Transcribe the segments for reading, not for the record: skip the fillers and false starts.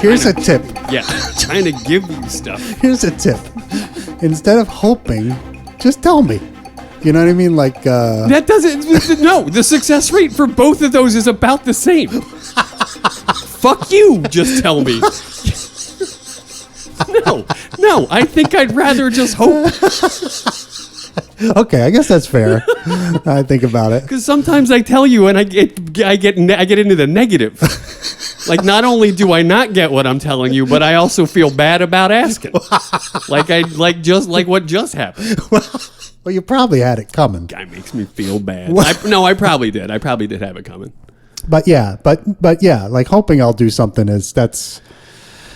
Here's a tip. Yeah, trying to give you stuff. Here's a tip. Instead of hoping, just tell me. You know what I mean? Like that doesn't. No, the success rate for both of those is about the same. Fuck you. Just tell me. No. I think I'd rather just hope. Okay, I guess that's fair. I think about it Because sometimes I tell you, and I get into the negative. Like, not only do I not get what I'm telling you, but I also feel bad about asking. Like what just happened. Well, you probably had it coming. Guy makes me feel bad. I probably did. I probably did have it coming. But yeah, like hoping I'll do something that's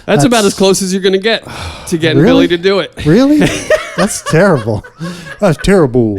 about as close as you're going to get to getting Really? Billy to do it. Really? That's terrible. That's terrible.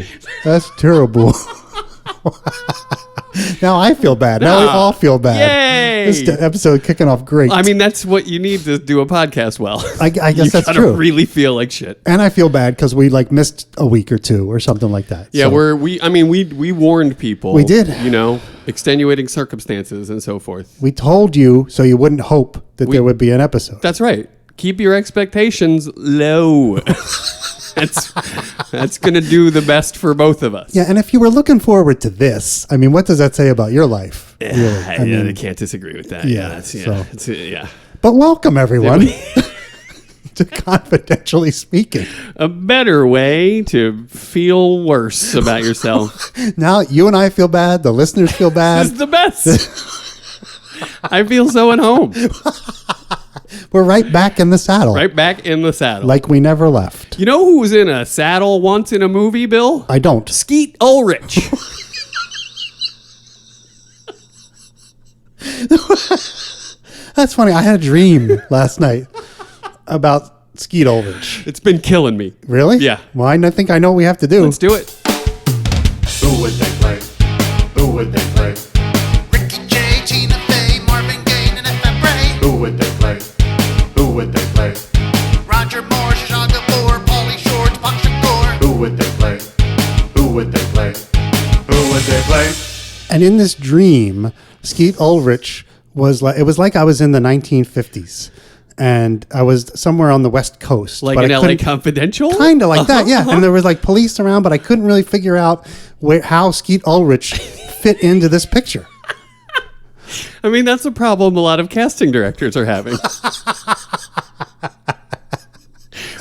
Now I feel bad. Now we all feel bad. Yay! This episode kicking off great. I mean, that's what you need to do a podcast well. I guess that's you true. gotta really feel like shit. And I feel bad because we like missed a week or two or something like that. Yeah, so. we warned people. We did. You know, extenuating circumstances and so forth. We told you so you wouldn't hope that there would be an episode. That's right. Keep your expectations low. That's going to do the best for both of us. Yeah, and if you were looking forward to this, I mean, what does that say about your life? Really? I can't disagree with that. Yeah. But welcome, everyone, to Confidentially Speaking. A better way to feel worse about yourself. Now, you and I feel bad. The listeners feel bad. This is the best. I feel so at home. We're right back in the saddle. Right back in the saddle. Like we never left. You know who was in a saddle once in a movie, Bill? I don't. Skeet Ulrich. That's funny. I had a dream last night about Skeet Ulrich. It's been killing me. Really? Yeah. Well, I think I know what we have to do. Let's do it. Who would they play? Who would they play? Ricky Jay, Tina Fey, Marvin Gaye, and FM Ray. Who would they play? Who would they play? Roger Moore, Zsa Gabor, Pauly Shore, Tupac Shakur. Who would they play? Who would they play? Who would they play? And in this dream, Skeet Ulrich was like I was in the 1950s. And I was somewhere on the West Coast. Like in LA Confidential? Kind of like that, yeah. And there was like police around, but I couldn't really figure out how Skeet Ulrich fit into this picture. I mean, that's a problem a lot of casting directors are having.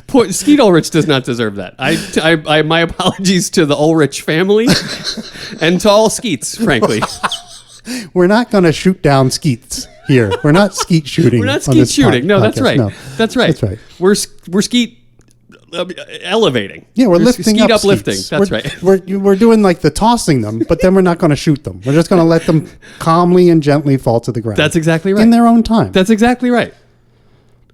Poor, Skeet Ulrich does not deserve that. I my apologies to the Ulrich family and to all Skeets, frankly. We're not going to shoot down Skeets here. We're not Skeet shooting. We're not Skeet shooting. No, that's right. No. That's right. That's right. We're Skeet elevating. Yeah, we're lifting Skeet up uplifting. Skeets. That's right. We're doing like the tossing them, but then we're not going to shoot them. We're just going to let them calmly and gently fall to the ground. That's exactly right. In their own time. That's exactly right.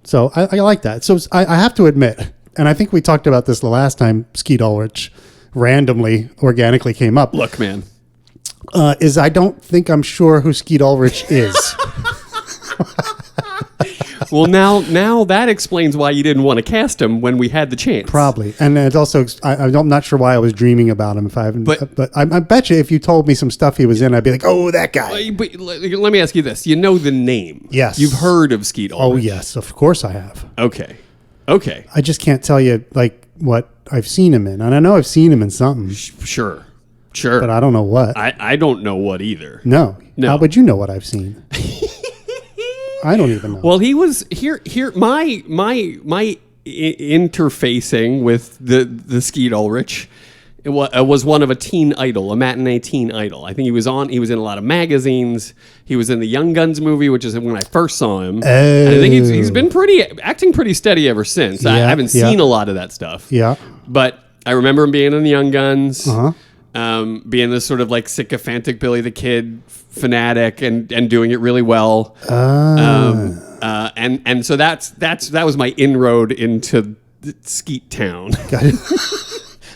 So I like that. So I have to admit, and I think we talked about this the last time Skeet Ulrich randomly, organically came up. Look, man. Is I don't think I'm sure who Skeet Ulrich is. Well, now that explains why you didn't want to cast him when we had the chance. Probably, and it's also I'm not sure why I was dreaming about him. If I haven't, but I bet you if you told me some stuff he was in, I'd be like, oh, that guy. But let me ask you this: you know the name? Yes. You've heard of Skeet Ulrich? Oh yes, of course I have. Okay. I just can't tell you like what I've seen him in, and I know I've seen him in something. Sure. But I don't know what. I don't know what either. No. How would you know what I've seen? I don't even know. Well, he was here. My interfacing with the Skeet Ulrich was one of a matinee teen idol. I think he was in a lot of magazines. He was in the Young Guns movie, which is when I first saw him. And I think he's been acting pretty steady ever since. I haven't seen a lot of that stuff. Yeah. But I remember him being in the Young Guns. Uh-huh. Being this sort of like sycophantic Billy the Kid fanatic and doing it really well. And so that was my inroad into Skeet Town. Got it.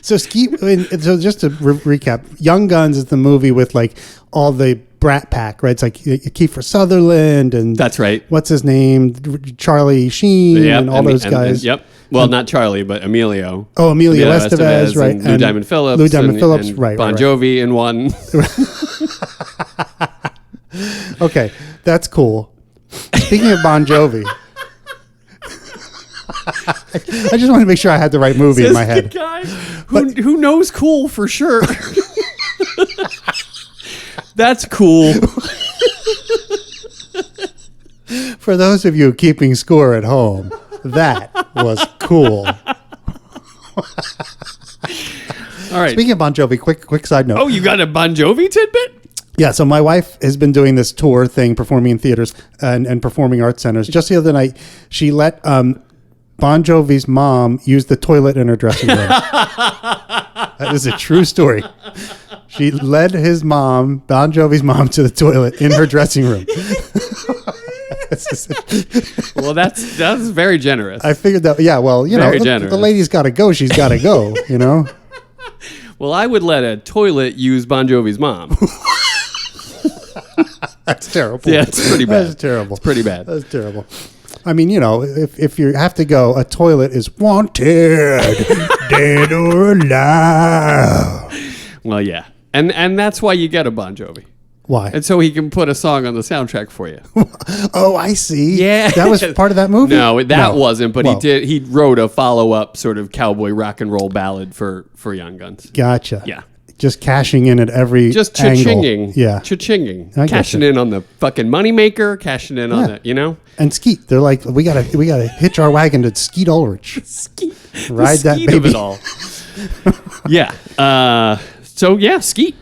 So so just to recap, Young Guns is the movie with like all the Brat Pack, right? It's like Kiefer Sutherland and that's right. What's his name? Charlie Sheen and all those guys. Yep. Well, not Charlie, but Emilio. Oh, Emilio Estevez, right? And Lou Diamond Phillips. And right. Bon Jovi in one. Okay, that's cool. Speaking of Bon Jovi, I just wanted to make sure I had the right movie in my This head. guy who knows cool for sure. That's cool. For those of you keeping score at home, that was cool. All right. Speaking of Bon Jovi, quick side note. Oh, you got a Bon Jovi tidbit? Yeah, so my wife has been doing this tour thing, performing in theaters and performing arts centers. Just the other night, she let Bon Jovi's mom use the toilet in her dressing room. That is a true story. She led his mom, Bon Jovi's mom, to the toilet in her dressing room. Well, that's very generous. I figured that, yeah, well, you Very know, generous. the lady's got to go. She's got to go, you know? Well, I would let a toilet use Bon Jovi's mom. That's terrible. Yeah, it's pretty bad. That's terrible. It's pretty bad. That's terrible. I mean, you know, if you have to go, a toilet is wanted, dead or alive. Well, yeah. And that's why you get a Bon Jovi. Why? And so he can put a song on the soundtrack for you. Oh, I see. Yeah. That was part of that movie? No, that wasn't, but Well, he wrote a follow-up sort of cowboy rock and roll ballad for Young Guns. Gotcha. Yeah. Just cashing in at every Just angle. cha-chinging. Yeah. Cha-chinging. I getcha. Cashing in on the fucking moneymaker, cashing in on Yeah. the, you know? And Skeet, they're like, we gotta hitch our wagon to Skeet Ulrich. Skeet. Ride The that skeet of baby. it all. Yeah. So, yeah, Skeet.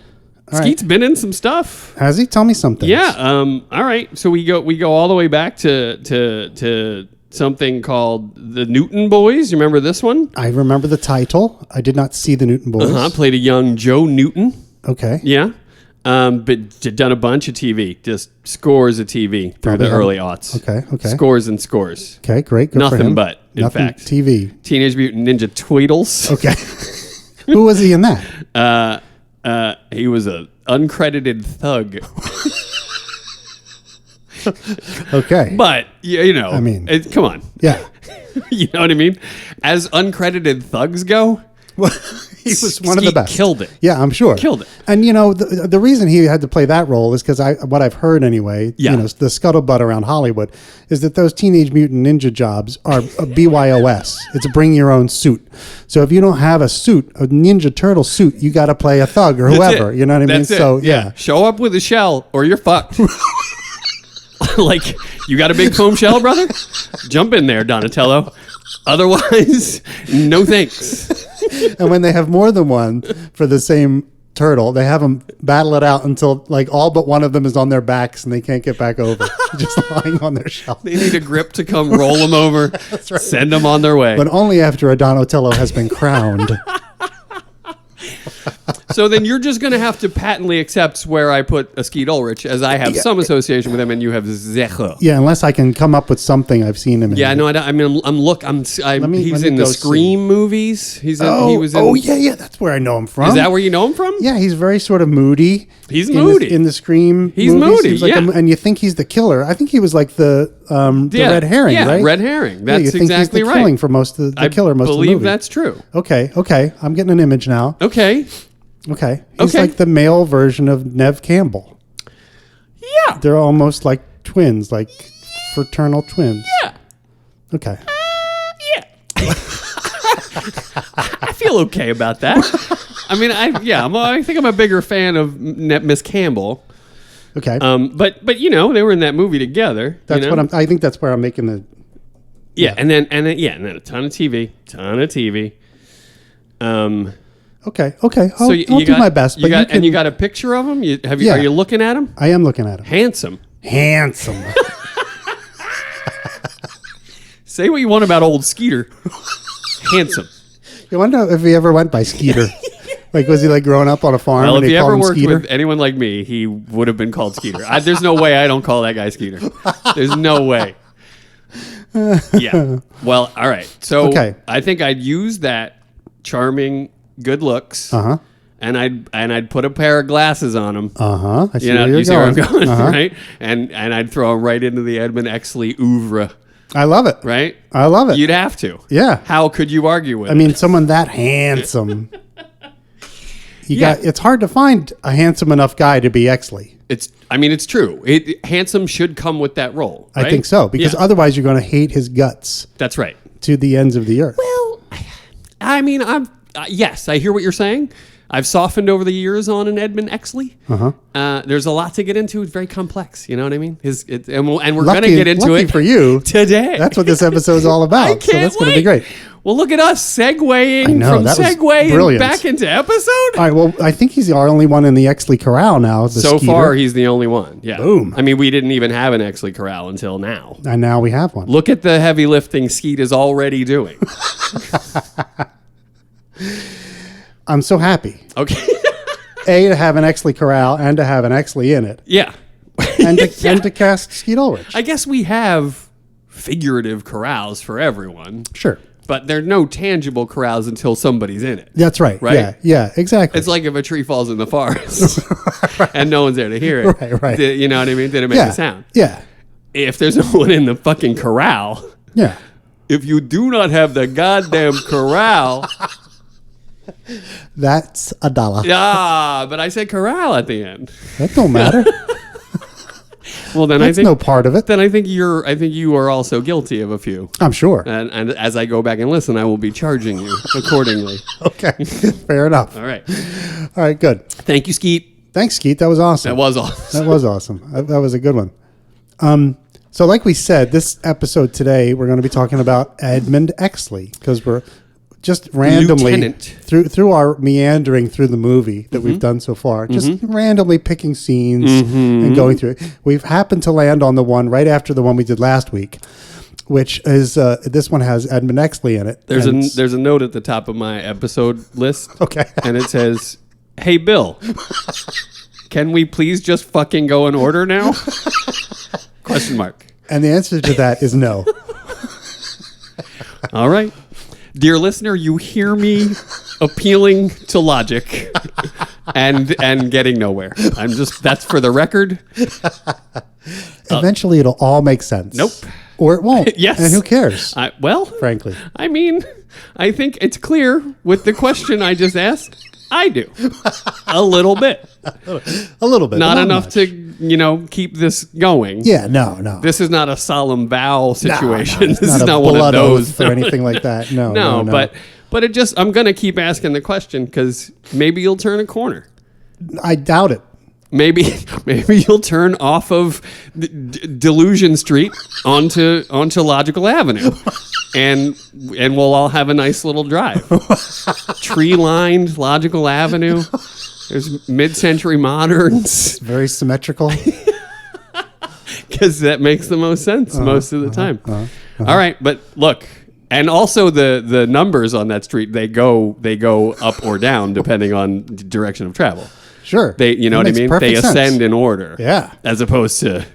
All right. Skeet's been in some stuff. Has he? Tell me something. Yeah. All right. So we go all the way back to something called the Newton Boys. You remember this one? I remember the title. I did not see the Newton Boys. Played a young Joe Newton. Okay. Yeah. But done a bunch of TV, just scores of TV through Probably the early aughts. Okay. Scores and scores. Okay, great. Good for Nothing him. but, in Nothing fact. TV. Teenage Mutant Ninja Tweedles. Okay. Who was he in that? He was a uncredited thug. Okay. But, you know, I mean- come on. Yeah. You know what I mean? As uncredited thugs go, Well, he was one of the Skeet best. killed it. Yeah, I'm sure. Killed it. And you know, the reason he had to play that role is because what I've heard anyway, Yeah. you know, the scuttlebutt around Hollywood is that those Teenage Mutant Ninja jobs are a BYOS. It's a bring your own suit. So if you don't have a suit, a Ninja Turtle suit, you got to play a thug or That's whoever. it. You know what I mean? That's it. So yeah. Show up with a shell or you're fucked. Like, you got a big foam shell, brother? Jump in there, Donatello. Otherwise, no thanks. And when they have more than one for the same turtle, they have them battle it out until like all but one of them is on their backs and they can't get back over, just lying on their shell. They need a grip to come roll them over, right. send them on their way. But only after a Donatello has been crowned. So then you're just going to have to patently accept where I put a Skeet Ulrich, as I have some association with him and you have Zeche. Yeah, unless I can come up with something I've seen him in. Yeah, no, I don't. I mean, he's in the go Scream movies. He was in. Yeah, that's where I know him from. Is that where you know him from? Yeah, he's very sort of moody. He's in moody. in the Scream. He's movies. moody, He's like yeah. and you think he's the killer. I think he was like the red herring, yeah, right? red herring. Yeah, That's you think exactly he's the right. killing for most of the killer most of the believe movie. that's true. Okay. I'm getting an image now. Okay. Okay, he's Okay. like the male version of Nev Campbell. Yeah. They're almost like twins, like fraternal twins. Yeah. Okay. Yeah. I feel okay about that. I mean, I think I'm a bigger fan of Miss Campbell. Okay. But you know, they were in that movie together. That's you know? what I think that's where I'm making the. Yeah, and then a ton of TV. Okay. I'll So do my best. But you got a picture of him. Yeah. Are you looking at him? I am looking at him. Handsome. Say what you want about old Skeeter. Handsome. You wonder if he ever went by Skeeter. Like, was he like growing up on a farm? Well, and if they he called ever him worked Skeeter? with anyone like me, he would have been called Skeeter. There's no way I don't call that guy Skeeter. There's no way. Yeah. Well, all right. So Okay. I think I'd use that charming good looks. Uh-huh. And I'd put a pair of glasses on him. I see You know, where you're you see where I'm going, Uh-huh. right? And I'd throw him right into the Edmund Exley oeuvre, I love it. right? I love it. You'd have to. Yeah. How could you argue with I it? mean, someone that handsome. Yeah. It's hard to find a handsome enough guy to be Exley. It's true. Handsome should come with that role. I right? think so, because Yeah. otherwise you're going to hate his guts. That's right. to the ends of the earth. Well, I mean, yes, I hear what you're saying. I've softened over the years on an Edmund Exley. There's a lot to get into. It's very complex. You know what I mean? And we're going to get into lucky it for you today. That's what this episode is all about. I can't so that's going to be great. Well, look at us segueing from that was segue brilliant. back into episode. All right. Well, I think he's our only one in the Exley Corral now. So Skeeter. far, he's the only one. Yeah. Boom. I mean, we didn't even have an Exley Corral until now. And now we have one. Look at the heavy lifting Skeet is already doing. I'm so happy. Okay. A, to have an Exley Corral and to have an Exley in it. Yeah. And to cast Skeet Ulrich. I guess we have figurative corrals for everyone. Sure. But there are no tangible corrals until somebody's in it. That's right. Right? Yeah, exactly. It's like if a tree falls in the forest and no one's there to hear it. Right. You know what I mean? Did it make a sound? Yeah. If there's no one in the fucking corral, Yeah. if you do not have the goddamn corral, That's $1. but I said corral at the end. That don't matter. Well, then That's I think no part of it. Then I think you are also guilty of a few. I'm sure. And as I go back and listen, I will be charging you accordingly. Okay. Fair enough. All right. All right, good. Thank you, Skeet. Thanks, Skeet. That was awesome. That was awesome. That was awesome. That was a good one. So like we said, this episode today, we're going to be talking about Edmund Exley because we're just randomly Lieutenant. through our meandering through the movie that we've done so far, just randomly picking scenes and going through it. We've happened to land on the one right after the one we did last week, which is this one has Edmund Exley in it. There's And a note at the top of my episode list. Okay. And it says, "Hey Bill, can we please just fucking go in order now?" Question mark. and the answer to that is no. All right. Dear listener, you hear me appealing to logic and getting nowhere. That's for the record. Eventually, it'll all make sense. Nope. Or it won't. Yes. And who cares? Well, Frankly. I mean, I think it's clear with the question I just asked. I do. A little bit. A little bit. Not enough much. to, keep this going. Yeah, no. This is not a solemn vow situation. No, it's This is a not one of blood those. oath or anything like that. No, No, no. but it just, I'm going to keep asking the question because maybe you'll turn a corner. I doubt it. Maybe you'll turn off of Delusion Street onto Logical Avenue, and we'll all have a nice little drive. Tree-lined Logical Avenue. There's mid-century moderns Very symmetrical. because that makes the most sense most of the time. All right, but look, and also the numbers on that street they go up or down depending on the direction of travel. Sure. You know what I mean? They ascend in order. Yeah. As opposed to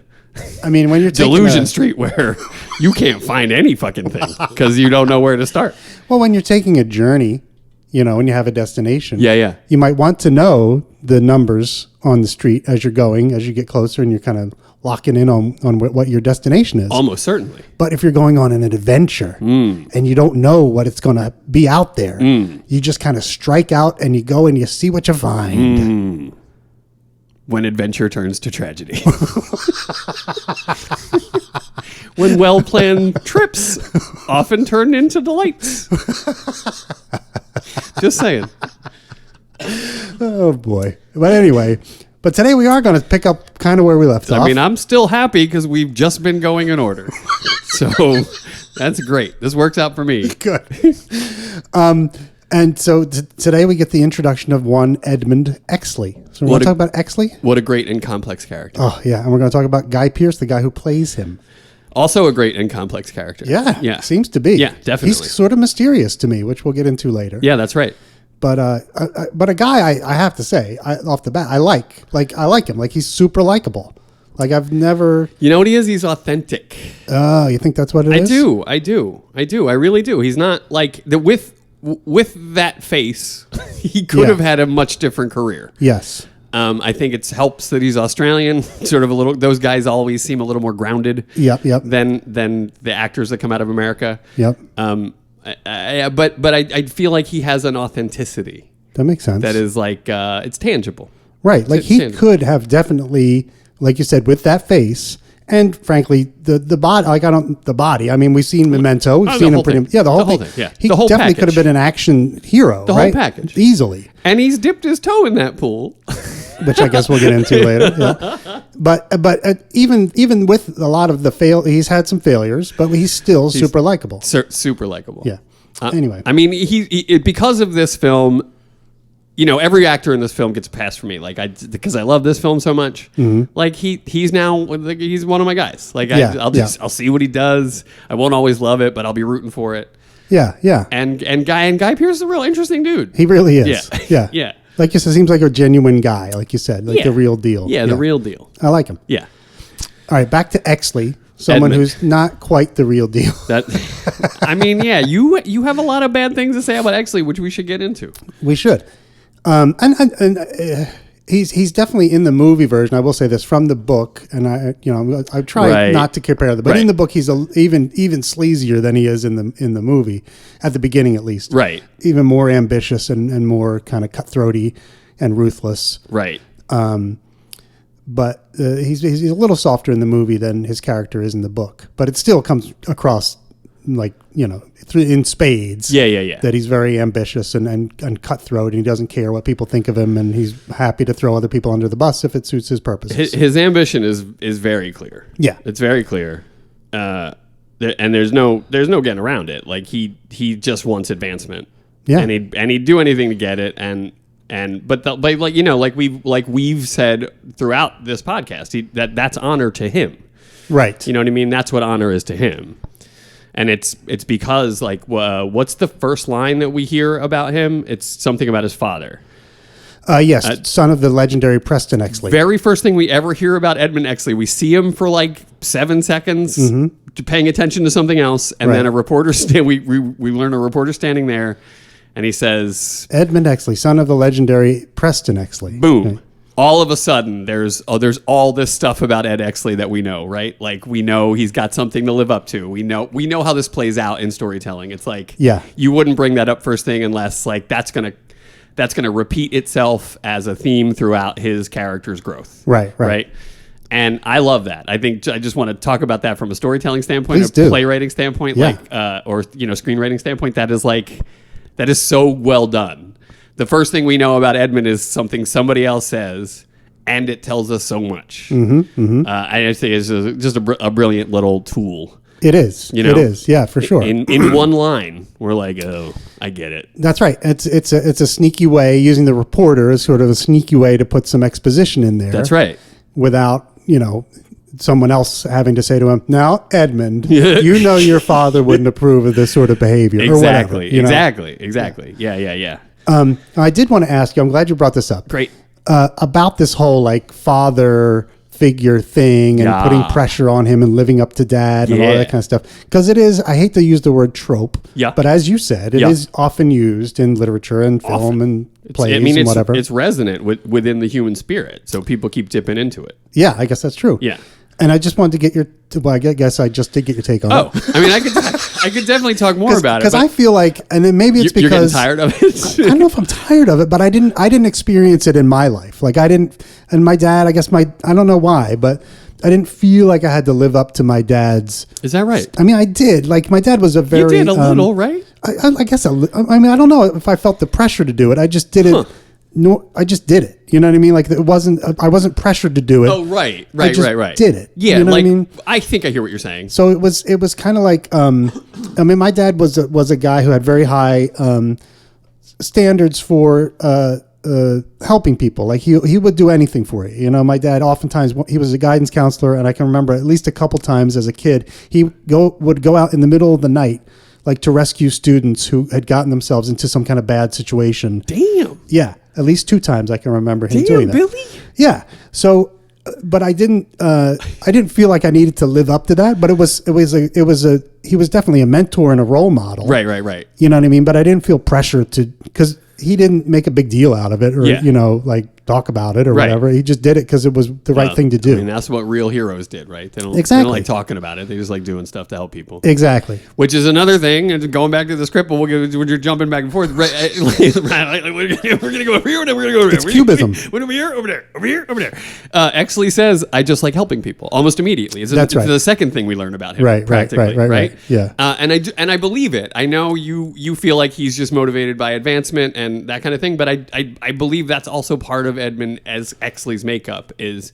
I mean, when you're taking Delusion Street, where you can't find any fucking thing because you don't know where to start. Well, when you're taking a journey, when you have a destination. Yeah. You might want to know the numbers on the street as you're going, as you get closer, and you're kind of locking in on what your destination is. Almost certainly. But if you're going on an adventure and you don't know what it's going to be out there, you just kind of strike out and you go and you see what you find. When adventure turns to tragedy. When well-planned trips often turn into delights. Just saying. Oh, boy. But anyway, but today we are going to pick up kind of where we left off. I mean, I'm still happy because we've just been going in order. So that's great. This works out for me. Good. And so today we get the introduction of one Edmund Exley. So we're going to talk about Exley. What a great and complex character. Oh, yeah. And we're going to talk about Guy Pearce, the guy who plays him. Also a great and complex character. Yeah. Seems to be. Yeah, definitely. He's sort of mysterious to me, which we'll get into later. Yeah, that's right. But a guy I have to say, off the bat, I like him. Like, he's super likable. Like, I've never... You know what he is? He's authentic. Oh, you think that's what it is? I do. I really do. He's not like... With that face, he could have had a much different career. Yes. I think it helps that he's Australian. Sort of a little. Those guys always seem a little more grounded. Yep. Than the actors that come out of America. Yep. But I feel like he has an authenticity That makes sense. that is like it's tangible. Right. Like, It's he tangible. could have definitely, like you said, with that face And frankly, the body, like the body. I mean, we've seen Memento. We've seen him pretty. Thing. Yeah, the whole thing. Yeah, He the whole definitely package. could have been an action hero. The right? whole package. Easily. And he's dipped his toe in that pool. Which I guess we'll get into later. Yeah. But even with a lot of he's had some failures, but he's still super likable. Super likable. Yeah. Anyway, I mean, he because of this film, you know, every actor in this film gets a pass for me. Like because I love this film so much. Mm-hmm. Like he's one of my guys. Like I'll see what he does. I won't always love it, but I'll be rooting for it. Yeah, yeah. And Guy Pearce is a real interesting dude. He really is. Yeah. Yeah. Yeah. Like you said, seems like a genuine guy, like you said, like the real deal. Yeah, the real deal. I like him. Yeah. All right, back to Exley, someone Edmund. who's not quite the real deal. I mean, yeah, you have a lot of bad things to say about Exley, which we should get into. We should. And he's definitely in the movie version. I will say this from the book, and I try not to compare them, but in the book he's even sleazier than he is in the movie at the beginning, at least. Right. Even more ambitious and more kind of cutthroaty and ruthless. Right. But he's a little softer in the movie than his character is in the book, but it still comes across like, in spades. Yeah. That he's very ambitious and cutthroat, and he doesn't care what people think of him, and he's happy to throw other people under the bus if it suits his purposes. His ambition is very clear. Yeah, it's very clear, and there's no getting around it. Like he just wants advancement. Yeah, and he'd do anything to get it. But we've said throughout this podcast, that's honor to him. Right. You know what I mean? That's what honor is to him. And it's because, like, what's the first line that we hear about him? It's something about his father. Yes, son of the legendary Preston Exley. Very first thing we ever hear about Edmund Exley, we see him for like 7 seconds, paying attention to something else, and then a reporter we learn a reporter standing there, and he says, Edmund Exley, son of the legendary Preston Exley. Boom. Okay. All of a sudden, there's all this stuff about Ed Exley that we know, right? Like, we know he's got something to live up to. We know how this plays out in storytelling. It's like, you wouldn't bring that up first thing unless like that's gonna repeat itself as a theme throughout his character's growth. Right. And I love that. I just want to talk about that from a storytelling standpoint, playwriting standpoint, or screenwriting standpoint. That is so well done. The first thing we know about Edmund is something somebody else says, and it tells us so much. I think it's just a brilliant little tool. It is. It is. Yeah, for sure. In one line, we're like, oh, I get it. That's right. It's a sneaky way, using the reporter as sort of a sneaky way to put some exposition in there. That's right. Without, someone else having to say to him, now, Edmund, your father wouldn't approve of this sort of behavior. Exactly. Or whatever, Exactly. Yeah. I did want to ask you, I'm glad you brought this up. Great. About this whole like father figure thing and putting pressure on him and living up to dad and all that kind of stuff. Because it is, I hate to use the word trope, but as you said, it is often used in literature and film and plays and whatever. It's resonant within the human spirit, so people keep dipping into it. Yeah, I guess that's true. Yeah. And I just wanted to get I guess I just did get your take on it. Oh, I mean, I could definitely talk more about it. Because I feel like, and then maybe it's because you're getting tired of it. I don't know if I'm tired of it, but I didn't experience it in my life. Like and my dad, I guess I don't know why, but I didn't feel like I had to live up to my dad's. Is that right? I mean, I did. Like my dad was a very. You did a little, right? I guess. I mean, I don't know if I felt the pressure to do it. I just did it. No, I just did it. You know what I mean? Like I wasn't pressured to do it. Oh, right. I just did it. Yeah, you know what I mean? I think I hear what you're saying. So it was kind of like, I mean, my dad was a guy who had very high standards for helping people. Like he would do anything for you. My dad oftentimes, he was a guidance counselor, and I can remember at least a couple times as a kid, he would go out in the middle of the night, like to rescue students who had gotten themselves into some kind of bad situation. Damn. Yeah. At least 2 times I can remember him doing that. Really? Yeah. So, but I didn't feel like I needed to live up to that, but he was definitely a mentor and a role model. Right. You know what I mean? But I didn't feel pressure because he didn't make a big deal out of it or, like talk about it or Right. whatever. He just did it because it was the right thing to do. I mean, that's what real heroes did, right? They don't like talking about it. They just like doing stuff to help people. Exactly. Which is another thing, and going back to the script, but when you're jumping back and forth, right, we're going to go over here, and then we're going to go over there. It's cubism. Over here, over there, over here, over there. Exley says, I just like helping people, almost immediately. It's the second thing we learn about him, Right. Yeah. And I believe it. I know you feel like he's just motivated by advancement and that kind of thing, but I believe that's also part of Edmund as Exley's makeup is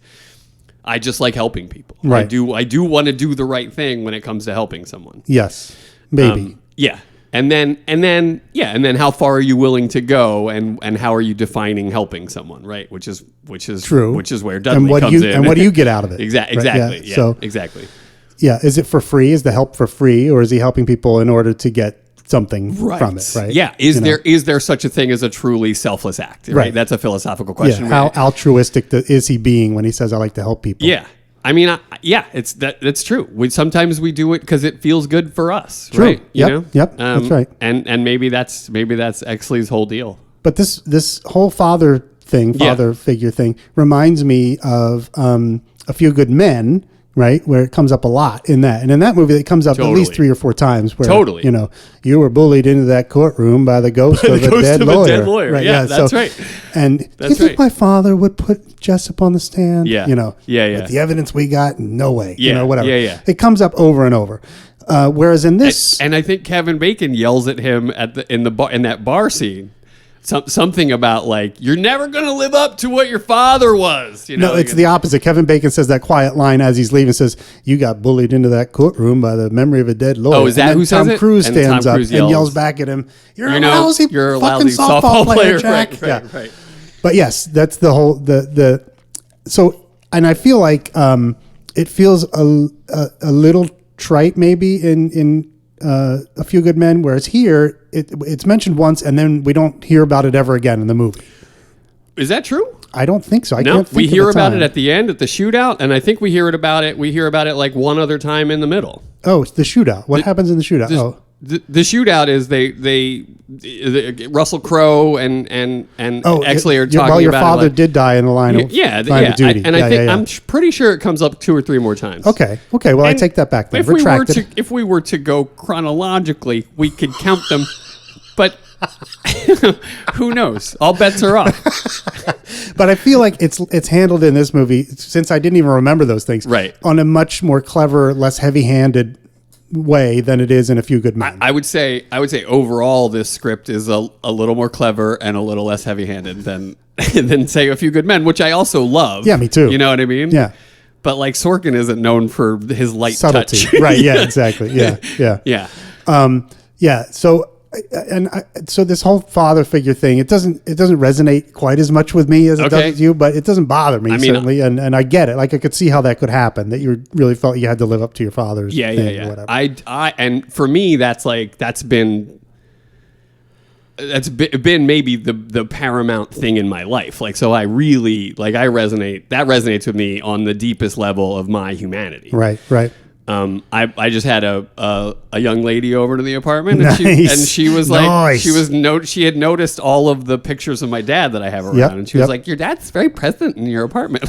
I just like helping people. Right. I do want to do the right thing when it comes to helping someone. Yes. Maybe. Yeah. And then how far are you willing to go and how are you defining helping someone, right? Which is True. Which is where Dudley comes in. And what do you get out of it? Exactly. Right? Yeah. So, exactly. Yeah. Is it for free? Is the help for free, or is he helping people in order to get something from it? Right. Yeah. Is there such a thing as a truly selfless act? Right. That's a philosophical question. Yeah. How altruistic is he being when he says, I like to help people? Yeah. I mean, that's true. Sometimes we do it because it feels good for us, True. right? Yep. That's right. And maybe that's Exley's whole deal. But this whole father figure thing reminds me of A Few Good Men, right? Where it comes up a lot in that. And in that movie, it comes up at least 3 or 4 times where, you were bullied into that courtroom by the ghost of a dead lawyer. Right? Yeah, that's right. And do you think my father would put Jessup on the stand? Yeah. With the evidence we got, no way. Yeah. Whatever. Yeah. It comes up over and over. Whereas in this... And I think Kevin Bacon yells at him in that bar scene. Something about like, you're never going to live up to what your father was. No, it's the opposite. Kevin Bacon says that quiet line as he's leaving, says, you got bullied into that courtroom by the memory of a dead lawyer. Oh, is that who says it? Tom Cruise stands up and yells yells back at him, you're a lousy softball player, Jack. Right. But yes, that's the whole, so, and I feel like it feels a little trite maybe in A Few Good Men, whereas here it's mentioned once and then we don't hear about it ever again in the movie. Is that true? I don't think so. We hear about it at the end at the shootout, and I think we hear about it like one other time in the middle. Oh, it's the shootout. What happens in the shootout? The shootout is they Russell Crowe and Exley are talking about. Well, your father did die in the line of duty. I'm pretty sure it comes up 2 or 3 more times. Okay. Well, I take that back then. If we were to go chronologically, we could count them, but who knows? All bets are off. But I feel like it's handled in this movie, since I didn't even remember those things, right, on a much more clever, less heavy-handed way than it is in A Few Good Men. I would say overall this script is a little more clever and a little less heavy-handed than say A Few Good Men, which I also love. Yeah, me too. You know what I mean? Yeah. But like Sorkin isn't known for his light subtlety. touch. Right, yeah, exactly. Yeah. So this whole father figure thing, it doesn't resonate quite as much with me as it does with you, but it doesn't bother me, certainly, and I get it. Like, I could see how that could happen, that you really felt you had to live up to your father's thing or whatever. And for me, that's been maybe the paramount thing in my life. Like, so I really that resonates with me on the deepest level of my humanity. Right. I just had a young lady over to the apartment, and she was like, she had noticed all of the pictures of my dad that I have around, and she was like, your dad's very present in your apartment.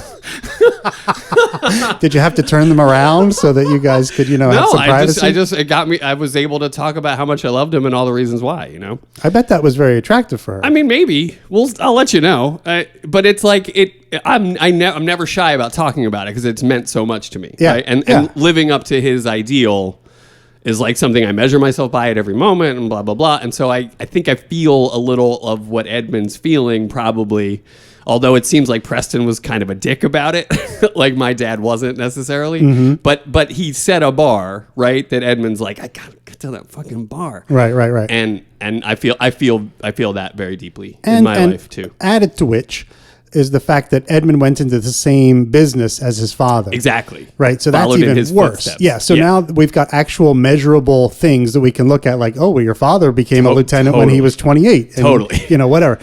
Did you have to turn them around so that you guys could, have some privacy? It got me. I was able to talk about how much I loved him and all the reasons why. I bet that was very attractive for her. I mean, maybe. I'll let you know. But it's like I'm never shy about talking about it because it's meant so much to me. Yeah. Right? And living up to his ideal is like something I measure myself by at every moment and blah, blah, blah. And so I think I feel a little of what Edmund's feeling probably, although it seems like Preston was kind of a dick about it, like my dad wasn't necessarily. Mm-hmm. But he set a bar, right? That Edmund's like, I gotta get to that fucking bar. Right. And I feel that very deeply in my life too. Added to which is the fact that Edmund went into the same business as his father. Exactly. Right. So that's even worse. Footsteps. Yeah. So now we've got actual measurable things that we can look at, like, oh, well, your father became a lieutenant when he was 28. And, whatever.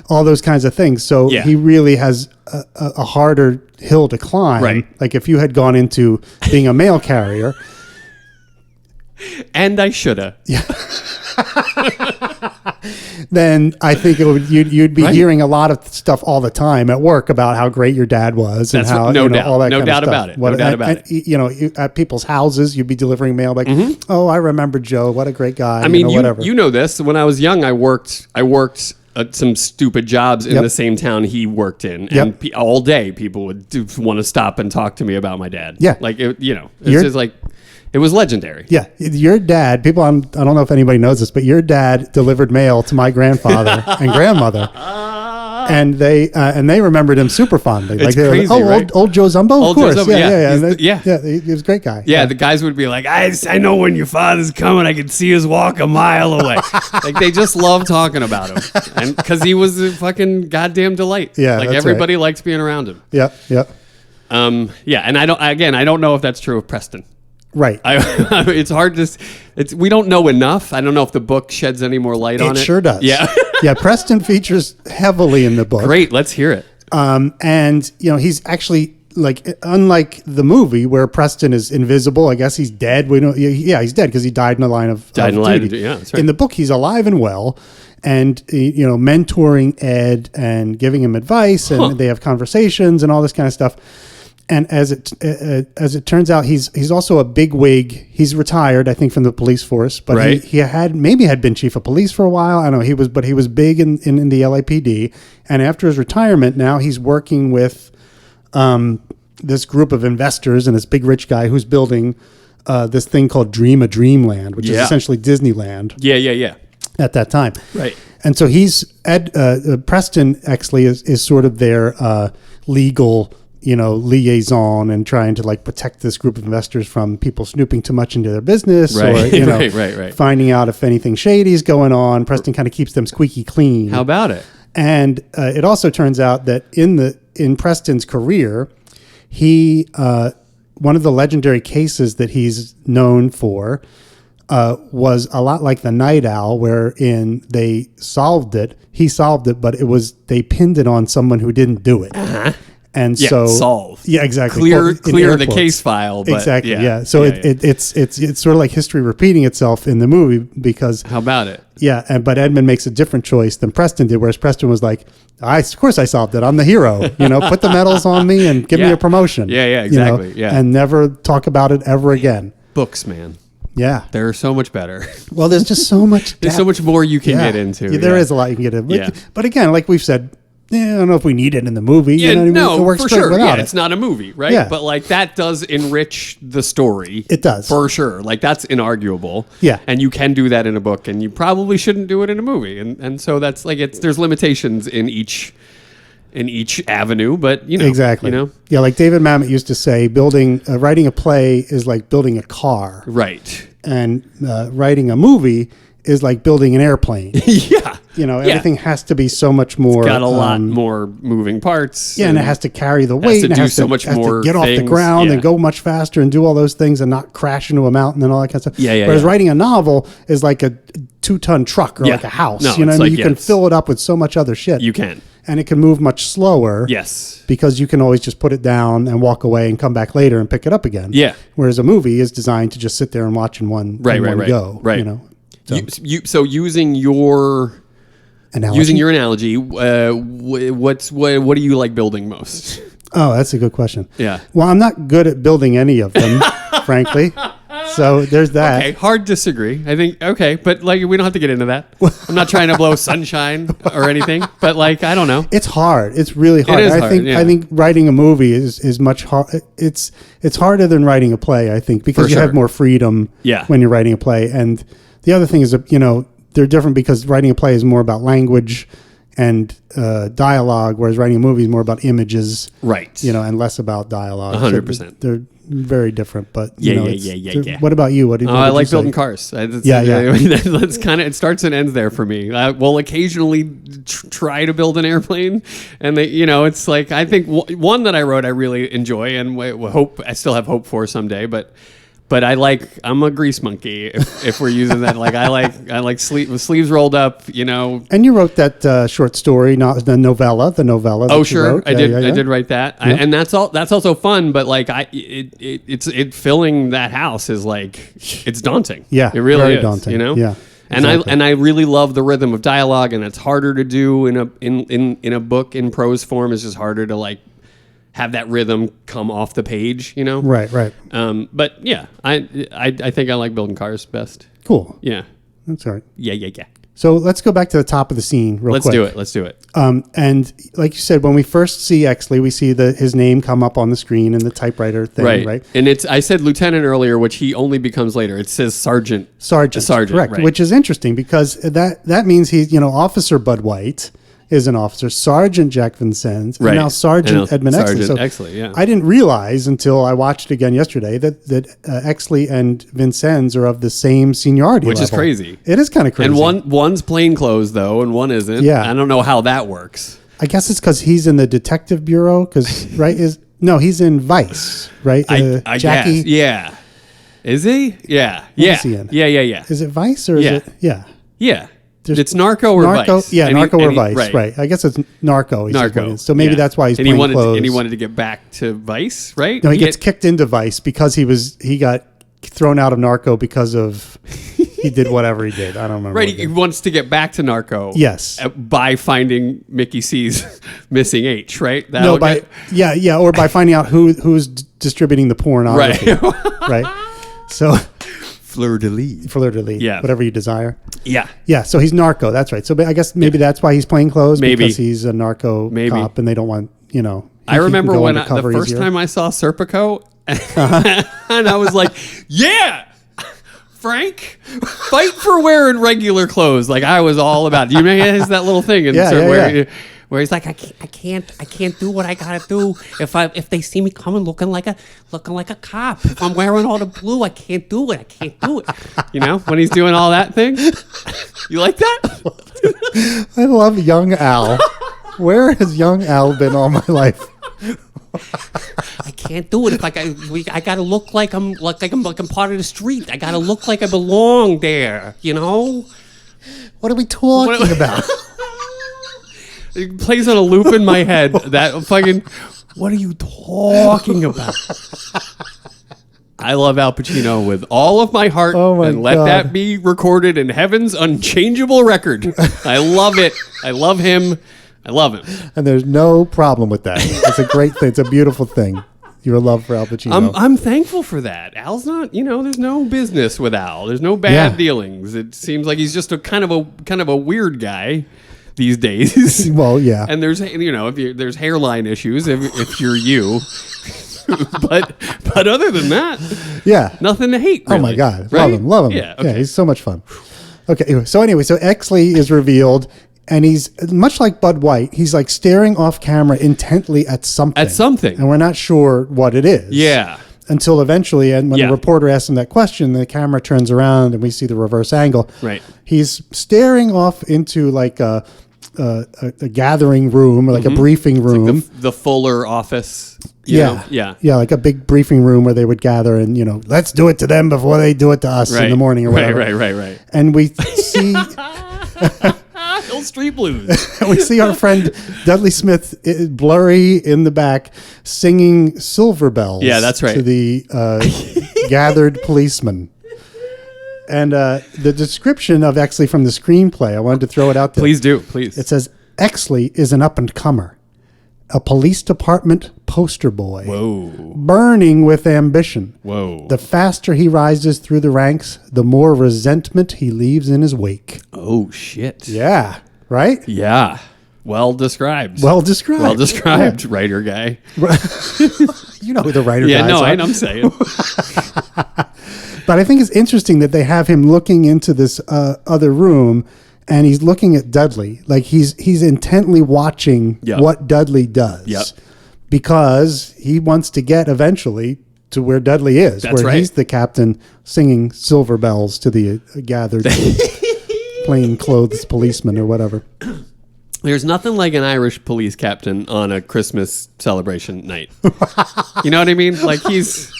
All those kinds of things. So he really has a harder hill to climb. Right. Like if you had gone into being a mail carrier. And I shoulda. Yeah. then I think you'd be hearing a lot of stuff all the time at work about how great your dad was and That's how what- no doubt. all that No kind doubt of stuff. about it. No doubt about it. At people's houses, you'd be delivering mail like, oh, I remember Joe. What a great guy. I mean, whatever. you know this. When I was young, I worked some stupid jobs in the same town he worked in, and all day people would want to stop and talk to me about my dad. Yeah. like it's just like it was legendary. Yeah, your dad. People, I don't know if anybody knows this, but your dad delivered mail to my grandfather and grandmother, and they remembered him super fondly. It's they were crazy, like, right? Old Joe Zumbo, Old of Joe course, Zumbo, yeah. He was a great guy. Yeah, the guys would be like, I know when your father's coming. I can see his walk a mile away. Like they just love talking about him, and because he was a fucking goddamn delight. Yeah, like that's everybody liked being around him. Yep. Yeah, and I don't know if that's true of Preston. Right. It's hard to. We don't know enough. I don't know if the book sheds any more light on it. It sure does. Yeah. Yeah. Preston features heavily in the book. Great. Let's hear it. And he's actually unlike the movie where Preston is invisible. I guess he's dead. We know. Yeah, he's dead because he died in the line of duty. Yeah, that's right. In the book, he's alive and well, and mentoring Ed and giving him advice, and they have conversations and all this kind of stuff. And as it turns out, he's also a bigwig. He's retired, I think, from the police force, but right. he had been chief of police for a while. I don't know he was big in the LAPD. And after his retirement, now he's working with this group of investors and this big rich guy who's building this thing called Dream a Dreamland, which is essentially Disneyland. Yeah. At that time, right? And so Preston Exley is sort of their legal liaison and trying to protect this group of investors from people snooping too much into their business or right. finding out if anything shady is going on. Preston kind of keeps them squeaky clean. How about it? And it also turns out that in Preston's career, he one of the legendary cases that he's known for was a lot like the Night Owl, wherein they solved it. He solved it, but they pinned it on someone who didn't do it. Uh-huh. And solve. Yeah, exactly. Clear the case file. But exactly. Yeah. So it's sort of like history repeating itself in the movie because. How about it? Yeah, but Edmund makes a different choice than Preston did, whereas Preston was like, of course I solved it. I'm the hero. Put the medals on me and give me a promotion. Yeah, exactly. And never talk about it ever again. Books, man. Yeah. They're so much better. Well, there's just so much depth. There's so much more you can get into. Yeah, there is a lot you can get into. Yeah. But again, like we've said, I don't know if we need it in the movie. Yeah, it works for great sure. without it. It's not a movie, right? Yeah. But that does enrich the story. It does. For sure. That's inarguable. Yeah. And you can do that in a book, and you probably shouldn't do it in a movie. And so that's there's limitations in each avenue, but exactly. Yeah, like David Mamet used to say, writing a play is like building a car. Right. And writing a movie is like building an airplane. Yeah. Everything has to be so much more. It's got a lot more moving parts. Yeah, and it has to carry the weight. And it has to do so much more. Get off the ground and go much faster and do all those things and not crash into a mountain and all that kind of stuff. Yeah. Whereas writing a novel is like a 2-ton truck or like a house. No, you can fill it up with so much other shit. You can. And it can move much slower. Yes. Because you can always just put it down and walk away and come back later and pick it up again. Yeah. Whereas a movie is designed to just sit there and watch in one go. Right. So using your analogy, what do you like building most? Oh, that's a good question. Yeah. Well, I'm not good at building any of them, frankly. So there's that. Okay, hard disagree. I think but we don't have to get into that. I'm not trying to blow sunshine or anything, but I don't know. It's hard. It's really hard. It is hard, I think writing a movie is much hard. It's harder than writing a play, I think, because you have more freedom when you're writing a play. And the other thing is that, they're different because writing a play is more about language and dialogue, whereas writing a movie is more about images, right? And less about dialogue. 100%. So they're very different, but yeah. What about you? I like building cars. That's kind of it starts and ends there for me. I will occasionally try to build an airplane, and it's I think one that I wrote I really enjoy and I still have hope for someday, but I'm a grease monkey if we're using that. I like sleeves rolled up, And you wrote that short story, not the novella. Oh, sure, I did. I did write that, and that's also fun. But it's filling that house is it's daunting. Yeah, it really very is. daunting. Yeah. And exactly. I really love the rhythm of dialogue, and it's harder to do in a book in prose form. It's just harder to like have that rhythm come off the page, you know? Right. But yeah, I think I like building cars best. Cool. Yeah. That's all right. Yeah. So let's go back to the top of the scene real quick. Let's do it. And like you said, when we first see Exley, we see his name come up on the screen in the typewriter thing, right? And I said lieutenant earlier, which he only becomes later. It says sergeant. Sergeant, correct. Right. Which is interesting because that means he's, Officer Bud White is an officer, Sergeant Jack Vincennes, and now Sergeant Edmund Exley. Sergeant Exley, yeah. I didn't realize until I watched it again yesterday that Exley and Vincennes are of the same seniority Which is level. crazy. It is kind of crazy. And one's plainclothes though, and one isn't. Yeah. I don't know how that works. I guess it's because he's in the detective bureau. He's in Vice, right? I Jackie. guess. Yeah. Is he? Yeah. is he in? Yeah. Is it Vice or is Yeah. it? Yeah. Yeah. It's Narco or Vice. Yeah, And Narco or Vice. Right. I guess it's Narco. Narco. So maybe that's why he's and playing clothes. And he wanted to get back to Vice, right? No, he gets kicked into Vice because he got thrown out of Narco because of he did whatever he did. I don't remember. Right, he wants to get back to Narco. Yes. By finding Mickey C's missing H, right? or by finding out who's distributing the pornography. Right. So Fleur de lis. Yeah. Whatever you desire. Yeah. Yeah, so he's narco. That's right. So I guess maybe that's why he's playing clothes. Maybe. Because he's a narco cop and they don't want, I remember when the first time I saw Serpico and I was like, yeah, Frank, fight for wearing regular clothes. Like I was all about it. You know, he has that little thing where he's like, I can't do what I gotta do if they see me coming looking like a cop. If I'm wearing all the blue, I can't do it. You know, when he's doing all that thing. You like that? I love young Al. Where has young Al been all my life? I can't do it. If I gotta look like I'm part of the street. I gotta look like I belong there. You know. What are we talking about? It plays on a loop in my head. That fucking. What are you talking about? I love Al Pacino with all of my heart, and let that be recorded in heaven's unchangeable record. I love it. I love him. And there's no problem with that. It's a great thing. It's a beautiful thing. Your love for Al Pacino. I'm thankful for that. Al's not, there's no business with Al. There's no bad dealings. It seems like he's just a kind of a weird guy these days. Well, yeah. And there's there's hairline issues if you're you. but other than that, nothing to hate. Really, oh my God, right? love him. Yeah, okay. He's so much fun. Okay, so Exley is revealed, and he's much like Bud White. He's like staring off camera intently at something, and we're not sure what it is. Yeah. Until eventually, and when the reporter asks him that question, the camera turns around and we see the reverse angle. Right. He's staring off into like a gathering room, or like a briefing room. Like the Fuller office. Yeah, like a big briefing room where they would gather and let's do it to them before they do it to us in the morning or whatever. Right. And we see Hill Street Blues. we see our friend Dudley Smith blurry in the back singing Silver Bells. Yeah, that's right. To the gathered policemen. And the description of Exley from the screenplay, I wanted to throw it out there. Please do, please. It says, Exley is an up-and-comer, a police department poster boy. Whoa. Burning with ambition. Whoa. The faster he rises through the ranks, the more resentment he leaves in his wake. Oh, shit. Yeah, right? Yeah. Well described. Well described, yeah. Writer guy. You know who the writer guys are. I'm saying. But I think it's interesting that they have him looking into this other room, and he's looking at Dudley. Like he's intently watching what Dudley does. Yep. Because he wants to get eventually to where Dudley is. That's where right. He's the captain singing Silver Bells to the gathered plain clothes policemen or whatever. There's nothing like an Irish police captain on a Christmas celebration night. You know what I mean? Like he's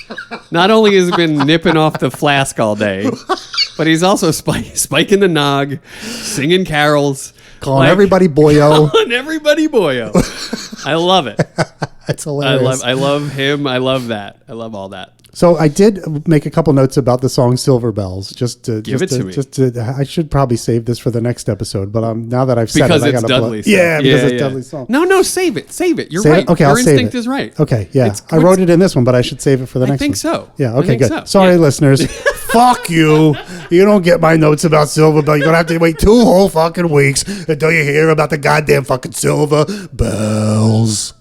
not only has been nipping off the flask all day, but he's also spiking the nog, singing carols. Calling everybody boyo. Calling everybody boyo. I love it. It's hilarious. I love him. I love that. I love all that. So I did make a couple notes about the song "Silver Bells." Give it to me. I should probably save this for the next episode, but now that I've said Because it, I it's gotta Dudley's play. song. Yeah, because it's Dudley's song. No, save it. You're Save right. it? Okay, Your I'll save instinct it. is right. Okay, yeah. It's- I wrote it in this one, but I should save it for the next one. think so. Yeah, I okay, think good. so. Sorry, Yeah. listeners. Fuck you. You don't get my notes about Silver Bell. You're going to have to wait 2 whole fucking weeks until you hear about the goddamn fucking Silver Bells.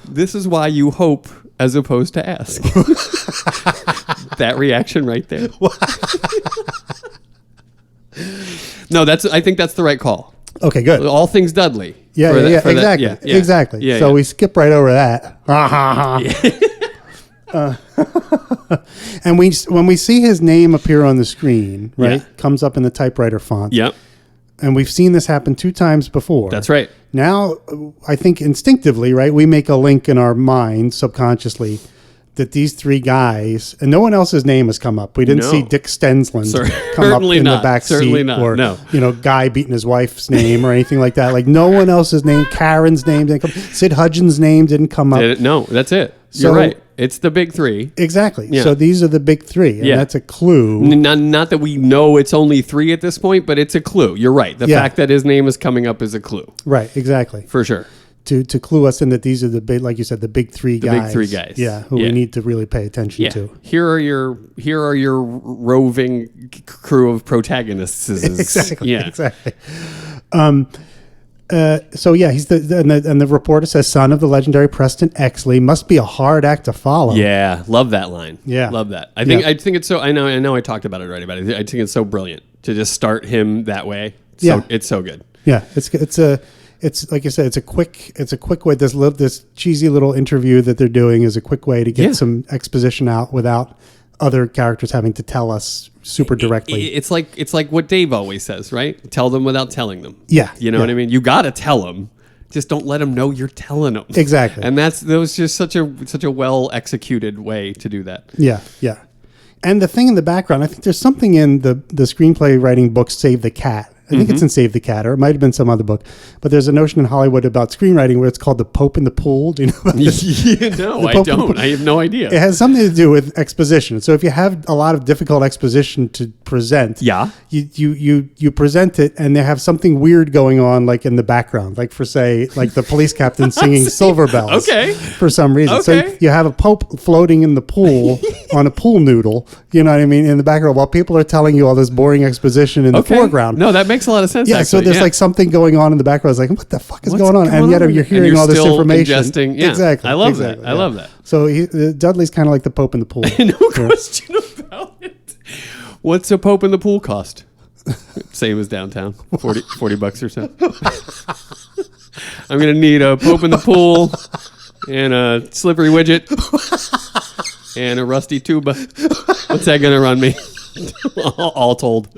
This is why you hope as opposed to ask. That reaction right there. No, I think that's the right call. Okay, good. All things Dudley. Yeah, exactly. Yeah. Exactly. Yeah, so yeah. we skip right over that. And when we see his name appear on the screen, right, Yeah. comes up in the typewriter font. Yep. And we've seen this happen 2 times before. That's right. Now, I think instinctively, right, we make a link in our mind subconsciously that these 3 guys, and no one else's name has come up. We didn't No. see Dick Stensland come up Certainly in not. the back Certainly seat, not. or No. Guy beating his wife's name or anything like that. Like no one else's name. Karen's name didn't come. Sid Hudgens' name didn't come up. No, that's it. So- You're right. It's the big 3. Exactly. Yeah. So these are the big 3, and Yeah. that's a clue. Not that we know it's only 3 at this point, but it's a clue. You're right. The Yeah. fact that his name is coming up is a clue. Right. Exactly. For sure. To clue us in that these are the big, like you said, the big 3 guys. big 3 guys. Yeah. Who Yeah. we need to really pay attention Yeah. to. Here are your roving crew of protagonists. Exactly. Yeah. Exactly. So yeah, he's and the reporter says, son of the legendary Preston Exley, must be a hard act to follow. Yeah, love that line. Yeah. Love that. I think Yeah. it's so. I know. I talked about it already, but I think it's so brilliant to just start him that way. Yeah. It's so good. Yeah. It's like you said, it's a quick way. This cheesy little interview that they're doing is a quick way to get Yeah. some exposition out without other characters having to tell us super directly. It's like what Dave always says, right? Tell them without telling them. Yeah, You know yeah. what I mean? You got to tell them. Just don't let them know you're telling them. Exactly. And that was just such a well executed way to do that. Yeah, yeah. And the thing in the background, I think there's something in the screenplay writing book Save the Cat. I think it's in Save the Cat, or it might have been some other book. But there's a notion in Hollywood about screenwriting where it's called the Pope in the Pool. Do you know about this? No, I Pope- don't. I have no idea. It has something to do with exposition. So if you have a lot of difficult exposition to present, Yeah. you present it, and they have something weird going on, like in the background, like for say, like the police captain singing Silver Bells, Okay. for some reason. So Okay. you have a pope floating in the pool on a pool noodle, you know what I mean, in the background, while people are telling you all this boring exposition in the foreground. No, that makes a lot of sense. Yeah, actually. so there's like something going on in the background. It's like, what the fuck is What's going on? going And yet on? you're And hearing you're all this still information. ingesting- yeah. Exactly. I love exactly, that. I love that. So Dudley's kind of like the Pope in the pool. no question about it. What's a Pope in the pool cost? Same as downtown, 40 bucks or so. I'm gonna need a Pope in the pool and a slippery widget and a rusty tuba. What's that gonna run me? All told.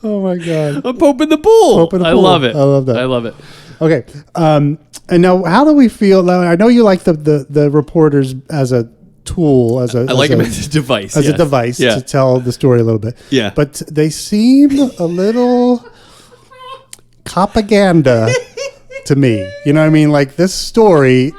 Oh my God. A Pope in the pool. Pope in the I pool. love it. I love that. I love it. Okay. And now, how do we feel? Now, I know you like the reporters as a tool, as a I like him as a device. as yes. a device Yeah. to tell the story a little bit. Yeah. But they seem a little propaganda to me. You know what I mean? Like this story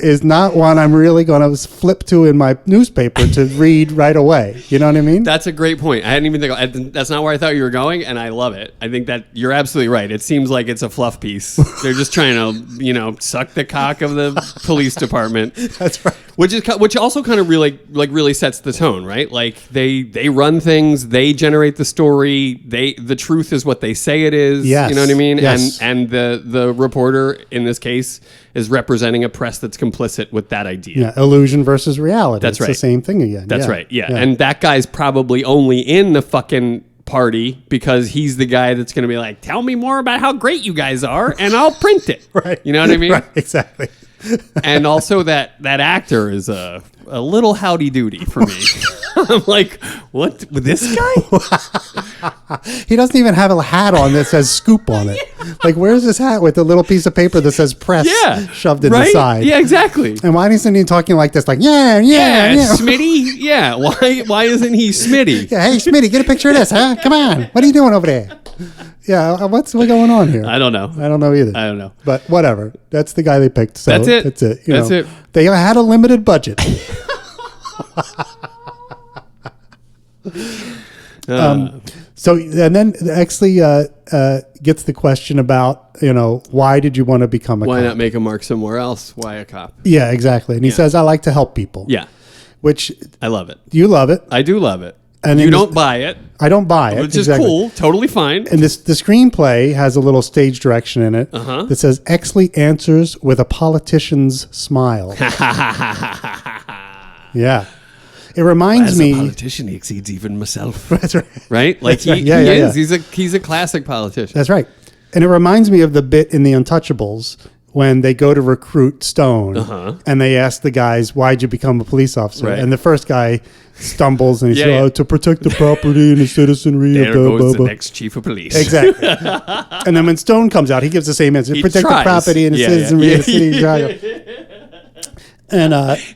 is not one I'm really going to flip to in my newspaper to read right away. You know what I mean? That's a great point. I hadn't even that's not where I thought you were going, and I love it. I think that you're absolutely right. It seems like it's a fluff piece. They're just trying to, suck the cock of the police department. That's right. Which also kind of really sets the tone, right? Like they run things, they generate the story. The truth is what they say it is. Yes. You know what I mean? Yes. And the reporter in this case is representing a press that's complicit with that idea. Yeah, illusion versus reality. That's it's right. the same thing again. That's right. Yeah. And that guy's probably only in the fucking party because he's the guy that's going to be like, tell me more about how great you guys are and I'll print it. Right. You know what I mean? Right, exactly. And also that actor is a little howdy doody for me. I'm like, what? With this guy? He doesn't even have a hat on that says Scoop on it. Like, where's this hat with the little piece of paper that says press shoved in the side? Yeah, exactly. And why isn't he talking like this? Like, yeah. Smitty. Yeah. Why isn't he Smitty? Yeah, hey, Smitty, get a picture of this, huh? Come on. What are you doing over there? Yeah, what's going on here? I don't know. I don't know either. I don't know. But whatever. That's the guy they picked. So That's it. That's it. That's it. They had a limited budget. So and then Exley gets the question about, why did you want to become a cop? Why not make a mark somewhere else? Why a cop? Yeah, exactly. And he says, I like to help people. Yeah. Which I love it. you love it. I do love it. And you then don't buy it, I don't buy it. which is cool. Totally fine. And the screenplay has a little stage direction in it that says Exley answers with a politician's smile. Yeah. It reminds As me. a politician, he exceeds even myself. That's right. Right? Like That's right. he Yeah, is. yeah. He's a classic politician. That's right. And it reminds me of the bit in The Untouchables when they go to recruit Stone and they ask the guys, why'd you become a police officer? Right. And the first guy stumbles and he says, Yeah. to protect the property and the citizenry. There blah, goes blah, the blah. next chief of police. Exactly. And then when Stone comes out, he gives the same answer. He Protect tries. the property and the Yeah, citizenry yeah. of the city of Chicago.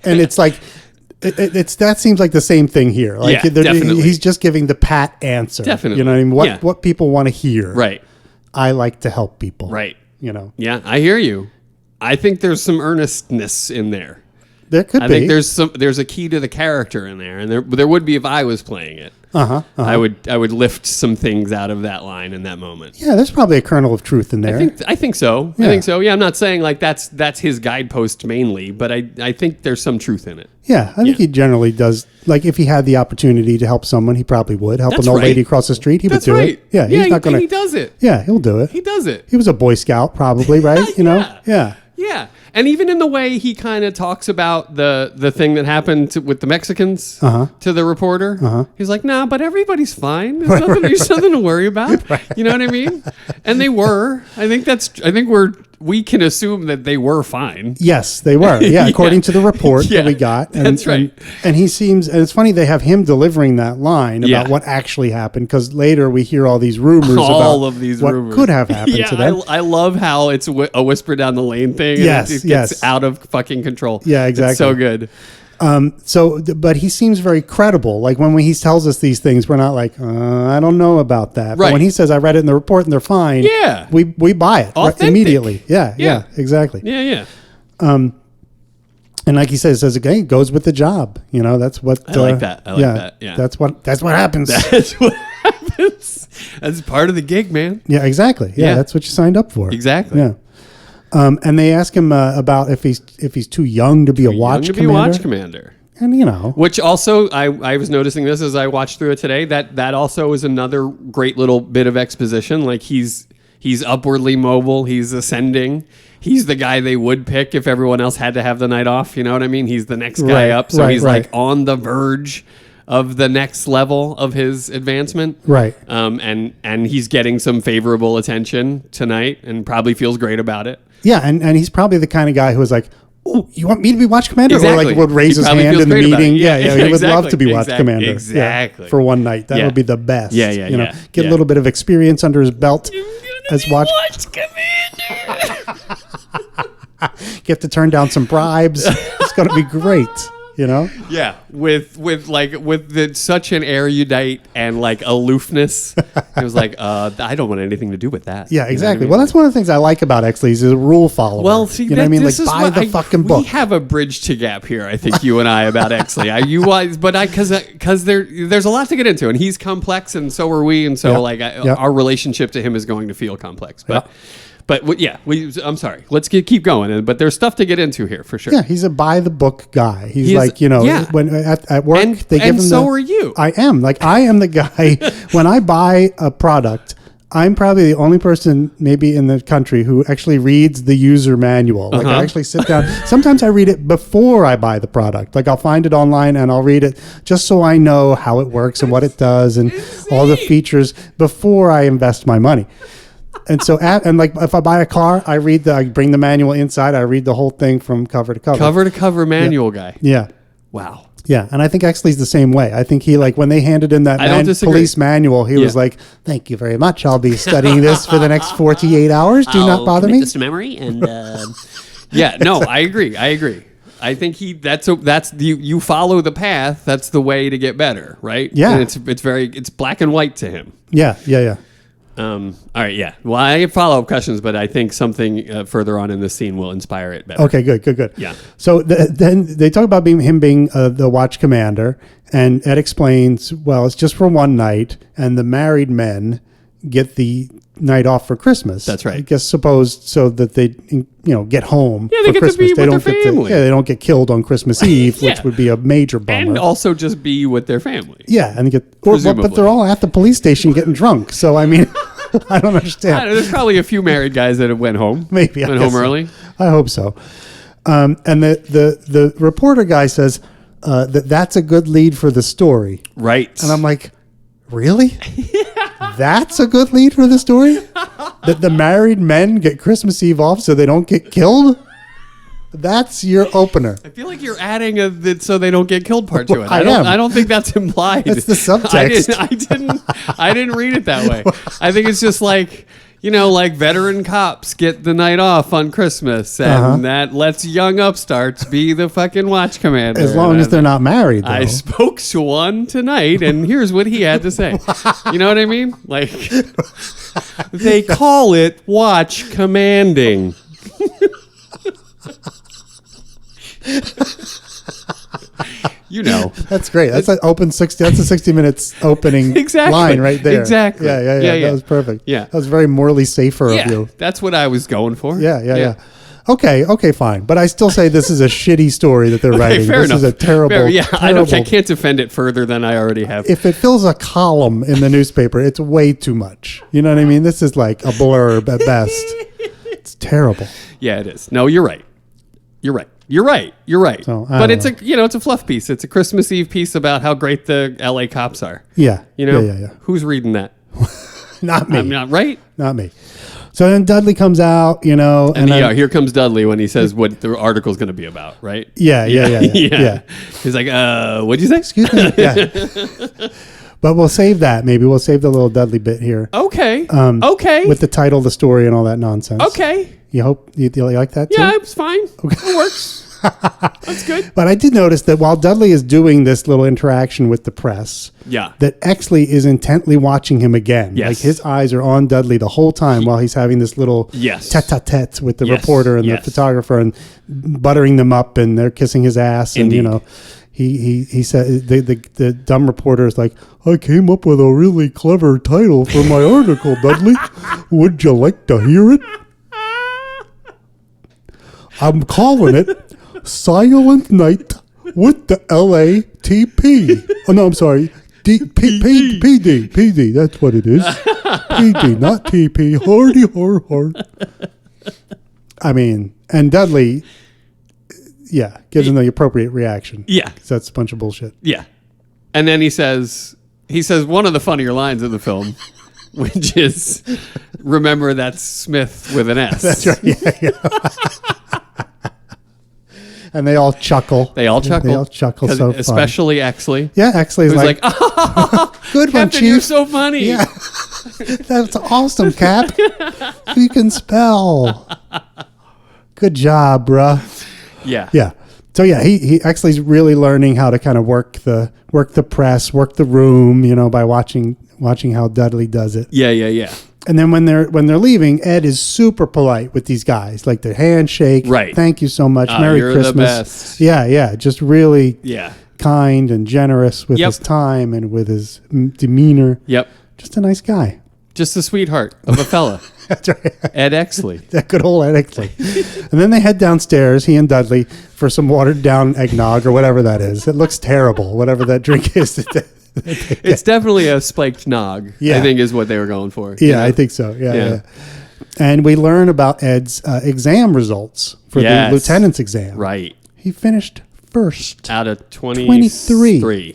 And it's like, it's that seems like the same thing here. Like Yeah, definitely. he's just giving the pat answer. Definitely. You know what I mean? Yeah. What people want to hear. Right. I like to help people. Right. Yeah, I hear you. I think there's some earnestness in there. there could I be. think there's a key to the character in there, and there would be if I was playing it. I would lift some things out of that line in that moment. Yeah, there's probably a kernel of truth in there. I think so. Yeah. I think so. Yeah, I'm not saying like that's his guidepost mainly, but I think there's some truth in it. Yeah, I think he generally does. Like, if he had the opportunity to help someone, he probably would. Help That's an old right. lady across the street, he That's would do right. it. Yeah, he's not going to. He does it. Yeah, he'll do it. He does it. He was a Boy Scout, probably, right? Yeah. Yeah, and even in the way he kind of talks about the thing that happened with the Mexicans to the reporter, he's like, "Nah, but everybody's fine. There's nothing to worry about." You know what I mean? And they were. I think we can assume that they were fine. Yes, they were. Yeah, according to the report that we got. And, that's right. And he seems, and it's funny they have him delivering that line about Yeah. what actually happened, because later we hear all these rumors All about of these what rumors could have happened yeah, to them. I love how it's a whisper down the lane thing. And Yes, it yes. gets out of fucking control. Yeah, exactly. It's so good. But he seems very credible. Like when he tells us these things, we're not like, I don't know about that. But Right. when he says, I read it in the report and they're fine, Yeah. we buy it right, Authentic. immediately. Yeah, exactly. Yeah. And like he says, again, it goes with the job. That's what I like that. I like that. Yeah. That's what happens. That's what happens. That's part of the gig, man. Yeah, exactly. Yeah, Yeah. that's what you signed up for. Exactly. Yeah. And they ask him about if he's too young to be a watch Young to be commander. watch commander. And Which also, I was noticing this as I watched through it today. That also is another great little bit of exposition. Like he's upwardly mobile. He's ascending. He's the guy they would pick if everyone else had to have the night off. You know what I mean? He's the next guy up. So he's like on the verge of the next level of his advancement. Right. And he's getting some favorable attention tonight and probably feels great about it. Yeah, and he's probably the kind of guy who was like, "Oh, you want me to be watch commander?" Exactly. Or like would raise He his probably hand feels in the great about meeting. it. Yeah, Yeah, he would love exactly. to be watch commander. Exactly. Yeah, for one night. That Yeah. would be the best. Yeah. Get a little bit of experience under his belt as watch commander. Get to turn down some bribes. It's going to be great. Yeah, with such an erudite and like aloofness. It was like, I don't want anything to do with that. Yeah, You know what I exactly. mean? Well, that's one of the things I like about Exley. He's a rule follower. Well, see, you know what I mean? Like, buy the fucking book. We have a bridge to gap here, I think, you and I about Exley. Because there's a lot to get into, and he's complex, and so are we, and so our relationship to him is going to feel complex. But I'm sorry. Let's keep going. But there's stuff to get into here for sure. Yeah, he's a buy the book guy. He's He is- like, when at work And- they give and him so are you. I am the guy. When I buy a product, I'm probably the only person maybe in the country who actually reads the user manual. Like I actually sit down. Sometimes I read it before I buy the product. Like I'll find it online and I'll read it just so I know how it works and what it does and all the features before I invest my money. And so, like if I buy a car, I bring the manual inside. I read the whole thing from cover to cover. Cover to cover manual guy. Yeah. Wow. Yeah, and I think Exley's the same way. I think he, like, when they handed in that don't disagree. police manual, he was like, "Thank you very much. I'll be studying this for the next 48 hours. Do not bother me." This to memory and yeah, no, I agree. I think you follow the path. That's the way to get better, right? Yeah, and it's black and white to him. Yeah. All right, yeah. Well, I have follow-up questions, but I think something further on in the scene will inspire it better. Okay, good. Yeah. So then they talk about him being the watch commander, and Ed explains, well, it's just for one night, and the married men get the night off for Christmas. That's right. I guess supposed so that they get home Yeah, they for get Christmas. to be they with don't their get family. they don't get killed on Christmas Eve, Yeah. which would be a major bummer. And also just be with their family. Yeah, and but Presumably. they're all at the police station getting drunk. So I mean, I don't understand. There's probably a few married guys that went home. Maybe I went guess home so. early. I hope so. And the reporter guy says that's a good lead for the story. Right. And I'm like, really? That's a good lead for the story? That the married men get Christmas Eve off so they don't get killed? That's your opener. I feel like you're adding so they don't get killed part to it. I am. I don't think that's implied. That's the subtext. I didn't read it that way. I think it's just like, like veteran cops get the night off on Christmas, and that lets young upstarts be the fucking watch commander. As long as they're not married, though. I spoke to one tonight, and here's what he had to say. You know what I mean? Like, they call it watch commanding. That's great. That's an open 60. That's a 60 minutes opening line right there. Exactly. Yeah. That was perfect. Yeah. That was very morally safer of you. That's what I was going for. Yeah. Okay, fine. But I still say this is a shitty story that they're writing. Fair This enough. is a terrible. I can't defend it further than I already have. If it fills a column in the newspaper, it's way too much. You know what I mean? This is like a blurb at best. It's terrible. Yeah, it is. No, you're right. You're right. So, but it's it's a fluff piece. It's a Christmas Eve piece about how great the LA cops are. Yeah. Yeah. Who's reading that? Not me. I'm not right. Not me. So then Dudley comes out, and then, here comes Dudley when he says what the article's going to be about, right? Yeah. He's like, what'd you say? Excuse me. Yeah. But we'll save that. Maybe we'll save the little Dudley bit here. Okay. Okay. With the title, the story, and all that nonsense. Okay. You hope you like that too? Yeah, it's fine. Okay. It works. That's good. But I did notice that while Dudley is doing this little interaction with the press, that Exley is intently watching him again. Yes. Like his eyes are on Dudley the whole time while he's having this little tete-a-tete with the reporter and the photographer and buttering them up, and they're kissing his ass. Indeed. And, he said, the dumb reporter is like, I came up with a really clever title for my article, Dudley. Would you like to hear it? I'm calling it Silent Night with the LATP. Oh, no, I'm sorry. PD. That's what it is. PD, not TP. Hardy, hard. I mean, and Dudley, gives him the appropriate reaction. Yeah. 'Cause that's a bunch of bullshit. Yeah. And then he says one of the funnier lines of the film, which is, remember that's Smith with an S. That's right. Yeah. And they all chuckle. They all chuckle so fun. Especially Exley. Yeah, Exley's like, good one, Captain, Chief. you're so funny. Yeah. That's awesome, Cap. You can spell. Good job, bruh. Yeah. Yeah. So he Exley's really learning how to kind of work the press, work the room, by watching how Dudley does it. Yeah. And then when they're leaving, Ed is super polite with these guys, like their handshake. Right. Thank you so much. Merry you're Christmas. The best. Yeah. Just really kind and generous with his time and with his demeanor. Yep. Just a nice guy. Just a sweetheart of a fella. That's right. Ed Exley. That good old Ed Exley. And then they head downstairs, he and Dudley, for some watered down eggnog or whatever that is. It looks terrible, whatever that drink is. It's definitely a spiked nog, I think is what they were going for. Yeah, I think so. Yeah. And we learn about Ed's exam results for the lieutenant's exam. Right. He finished first. Out of 23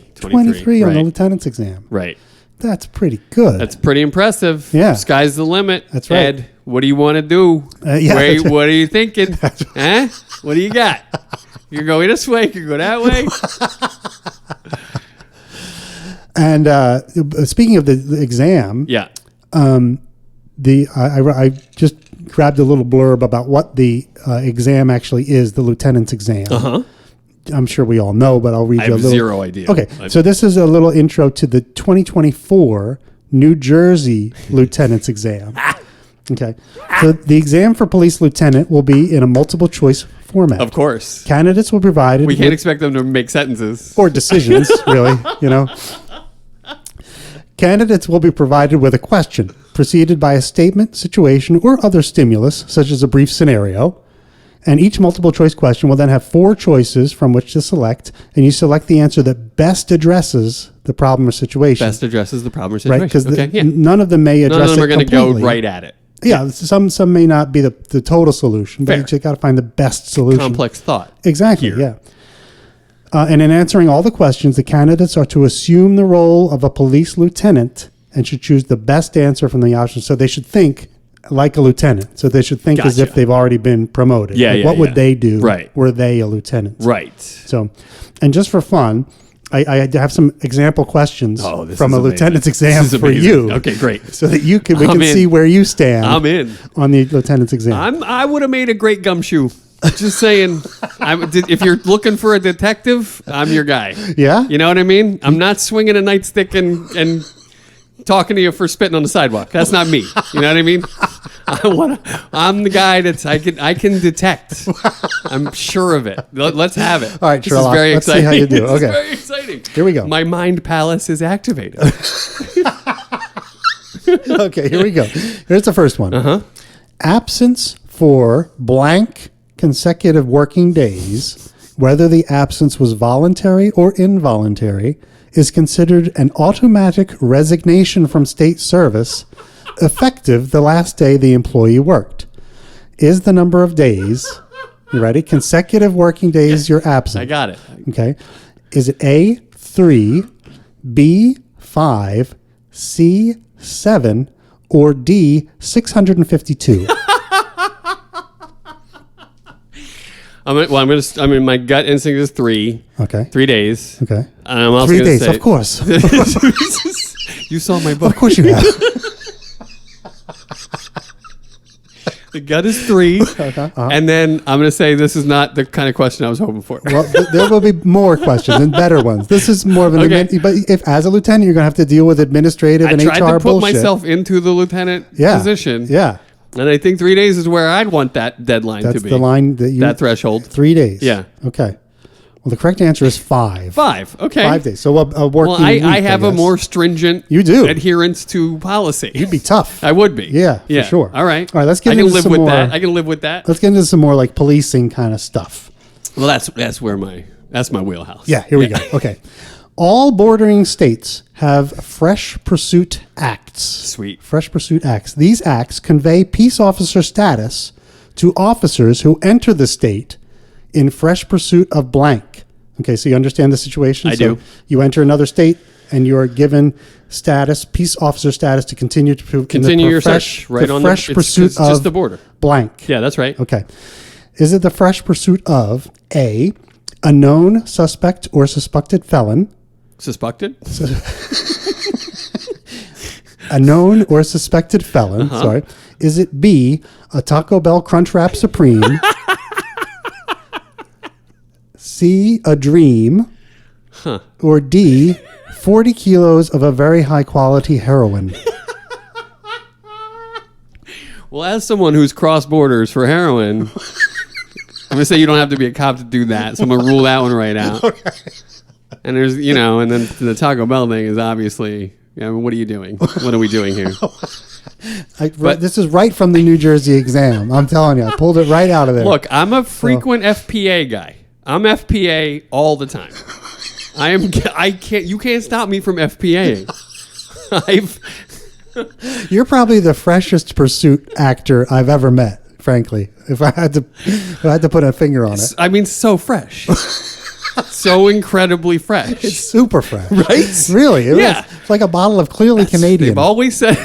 on the lieutenant's exam. Right. That's pretty good. That's pretty impressive. Yeah. Sky's the limit. That's right. Ed, what do you want to do? What are you thinking? Huh? What do you got? You can go this way. You can go that way. And speaking of the exam, Yeah. I just grabbed a little blurb about what the exam actually is, the lieutenant's exam. Uh-huh. I'm sure we all know, but I'll read I you a have little. zero idea. Okay, so this is a little intro to the 2024 New Jersey lieutenant's exam. Okay, so the exam for police lieutenant will be in a multiple choice format. Of course. Candidates will be provided We can't expect them to make sentences. or decisions, really, you know. Candidates will be provided with a question preceded by a statement, situation, or other stimulus, such as a brief scenario. And each multiple choice question will then have 4 choices from which to select, and you select the answer that best addresses the problem or situation. Best addresses the problem or right? situation. Because Okay, none of them may address None of them it are going to go completely. right at it. Yeah, some may not be the total solution, but Fair. you just got to find the best solution. Complex thought. Exactly, here. yeah. And in answering all the questions, the candidates are to assume the role of a police lieutenant and should choose the best answer from the options. So they should think like a lieutenant. So they should think as if Gotcha. they've already been promoted. Yeah, Like, yeah, what would yeah. they do Right. were they a lieutenant? Right. So, and just for fun, I have some example questions Oh, this from is a amazing. lieutenant's This exam is for amazing. you. Okay, great. So that we I'm can in. see where you stand I'm in. on the lieutenant's exam. I would have made a great gumshoe. Just saying. If you're looking for a detective, I'm your guy. Yeah? You know what I mean? I'm not swinging a nightstick and talking to you for spitting on the sidewalk. That's not me. You know what I mean? I'm the guy I can detect. I'm sure of it. Let's have it. All right, this Sherlock, is very let's see exciting. how you do. This Okay. is very exciting. Here we go. My mind palace is activated. Okay, here we go. Here's the first one. Uh-huh. Absence for blank consecutive working days, whether the absence was voluntary or involuntary, is considered an automatic resignation from state service effective the last day the employee worked. Is the number of days, you ready? Consecutive working days you're absent. I got it. Okay. Is it A, 3, B, 5, C, 7, or D, 652? My gut instinct is 3. Okay. 3 days. Okay. And I'm also 3 gonna days, say, of course. You saw my book. Of course you have. The gut is 3. And then I'm going to say this is not the kind of question I was hoping for. Well, there will be more questions and better ones. This is more of an, Okay. but if as a lieutenant, you're going to have to deal with administrative I and tried HR to put bullshit. myself into the lieutenant Yeah. position. Yeah. And I think 3 days is where I'd want that deadline That's to be. the line that you, That threshold. 3 days. Yeah. Okay. Well, the correct answer is 5. 5. Okay. 5 days. So a working Well, I week, have a guess. more stringent You do. adherence to policy. You'd be tough. I would be. Yeah, for sure. All right. All right, let's get I can into live some with more. that. I can live with that. Let's get into some more like policing kind of stuff. Well, that's where that's my wheelhouse. Yeah, here we go. Okay. All bordering states have Fresh Pursuit Acts. Sweet. Fresh Pursuit Acts. These acts convey peace officer status to officers who enter the state in fresh pursuit of blank. Okay, so you understand the situation? I So do. You enter another state and you are given status, peace officer status, to continue to Continue your search right on fresh it's pursuit just of the border. blank. Yeah, that's right. Okay. Is it the fresh pursuit of A, a known suspect or suspected felon, Suspected? a known or suspected felon, Uh-huh. sorry. Is it B, a Taco Bell Crunchwrap Supreme, C, a dream, or D, 40 kilos of a very high quality heroin? Well, as someone who's crossed borders for heroin, I'm going to say you don't have to be a cop to do that. So I'm going to rule that one right out. Okay. And there's, and then the Taco Bell thing is obviously, what are you doing? What are we doing here? This is right from the New Jersey exam. I'm telling you, I pulled it right out of there. Look, I'm a frequent FPA guy. I'm FPA all the time. You can't stop me from FPAing. You're probably the freshest pursuit actor I've ever met, frankly. If I had to put a finger on it. I mean, so fresh. So incredibly fresh. It's super fresh. Right? Really. Yeah. It's like a bottle of clearly Canadian. They've always said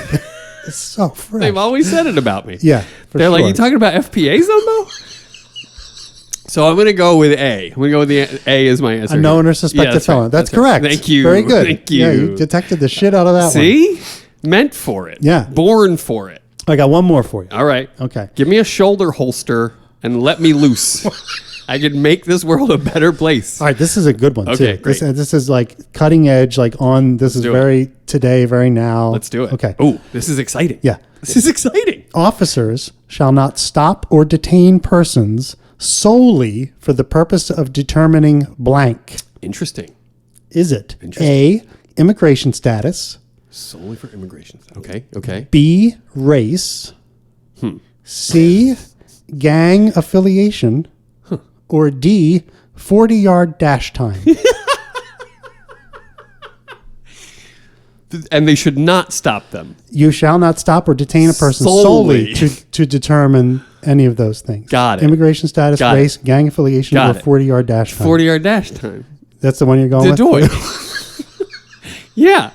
It's so fresh. they've always said it about me. Yeah. They're like, sure. you talking about FPA, Zumbo? So I'm going to go with A. I'm going to go with the A as my answer. A known here. or suspected that's felon. right. That's right. correct. Thank you. Very good. Thank you. Yeah, you detected the shit out of that one. See? Meant for it. Yeah. Born for it. I got one more for you. All right. Okay. Give me a shoulder holster and let me loose. I can make this world a better place. All right, this is a good one Okay, too. great. This is like cutting edge, like on. This is do it. very today, very now. Let's do it. Okay. Oh, this is exciting. Yeah. This is exciting. Officers shall not stop or detain persons solely for the purpose of determining blank. Interesting. Is it Interesting. A, immigration status, Solely for immigration. Okay. Okay. B, race, C, gang affiliation, or D, 40-yard dash time? And they should not stop them. You shall not stop or detain a person Solely. solely to determine any of those things. Got it. Immigration status, Got race, gang affiliation, Got or it. 40-yard dash time. 40-yard dash time. That's the one you're going To do with? it. Yeah.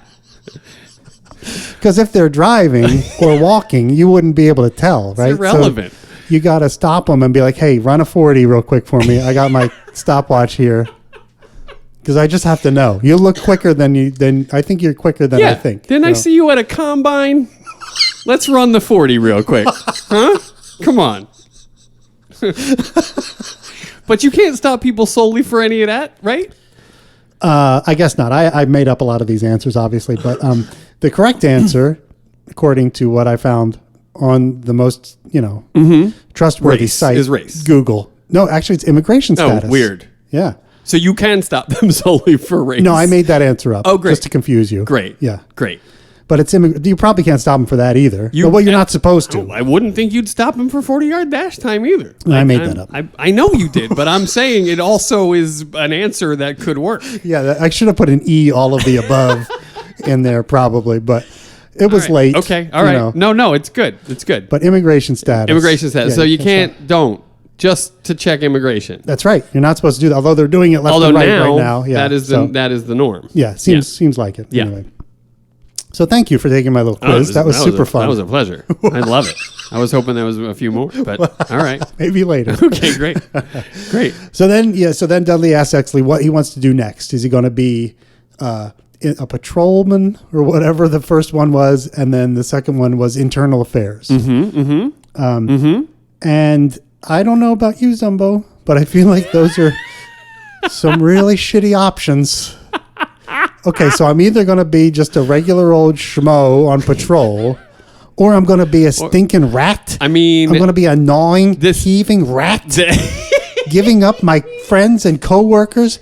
Because if they're driving or walking, you wouldn't be able to tell, right? So irrelevant. you got to stop them and be like, hey, run a 40 real quick for me. I got my stopwatch here. Because I just have to know. You look quicker than I think you're quicker than Yeah. I think. Didn't I see you at a combine? Let's run the 40 real quick. Huh? Come on. But you can't stop people solely for any of that, right? I guess not. I made up a lot of these answers, obviously. But the correct answer, according to what I found on the most, trustworthy Race site, is race. Google. No, actually, it's immigration Oh, status. weird. Yeah. So you can stop them solely for race. No, I made that answer up. Oh, great. Just to confuse you. Great. Yeah. Great. But it's you probably can't stop them for that either. Well, you're not supposed to. I wouldn't think you'd stop him for 40-yard dash time either. I made that up. I know you did, but I'm saying it also is an answer that could work. Yeah, I should have put an E, all of the above, in there probably, but it was late. Okay. All right. No, it's good. It's good. But immigration status. Immigration status. Yeah, so you can't don't. Just to check immigration. That's right. You're not supposed to do that. Although they're doing it left Although and right now, now. Yeah, that is the norm. Yeah, seems like it. Yeah. Anyway. So thank you for taking my little quiz. That was super fun. That was a pleasure. I love it. I was hoping there was a few more, but all right. Maybe later. Okay, great. Great. So then Dudley asks Exley what he wants to do next. Is he going to be a patrolman or whatever the first one was, and then the second one was internal affairs. And I don't know about you, Zumbo, but I feel like those are some really shitty options. Okay, so I'm either going to be just a regular old schmo on patrol, or I'm going to be a stinking rat. I mean, I'm going to be a gnawing, heaving rat, giving up my friends and coworkers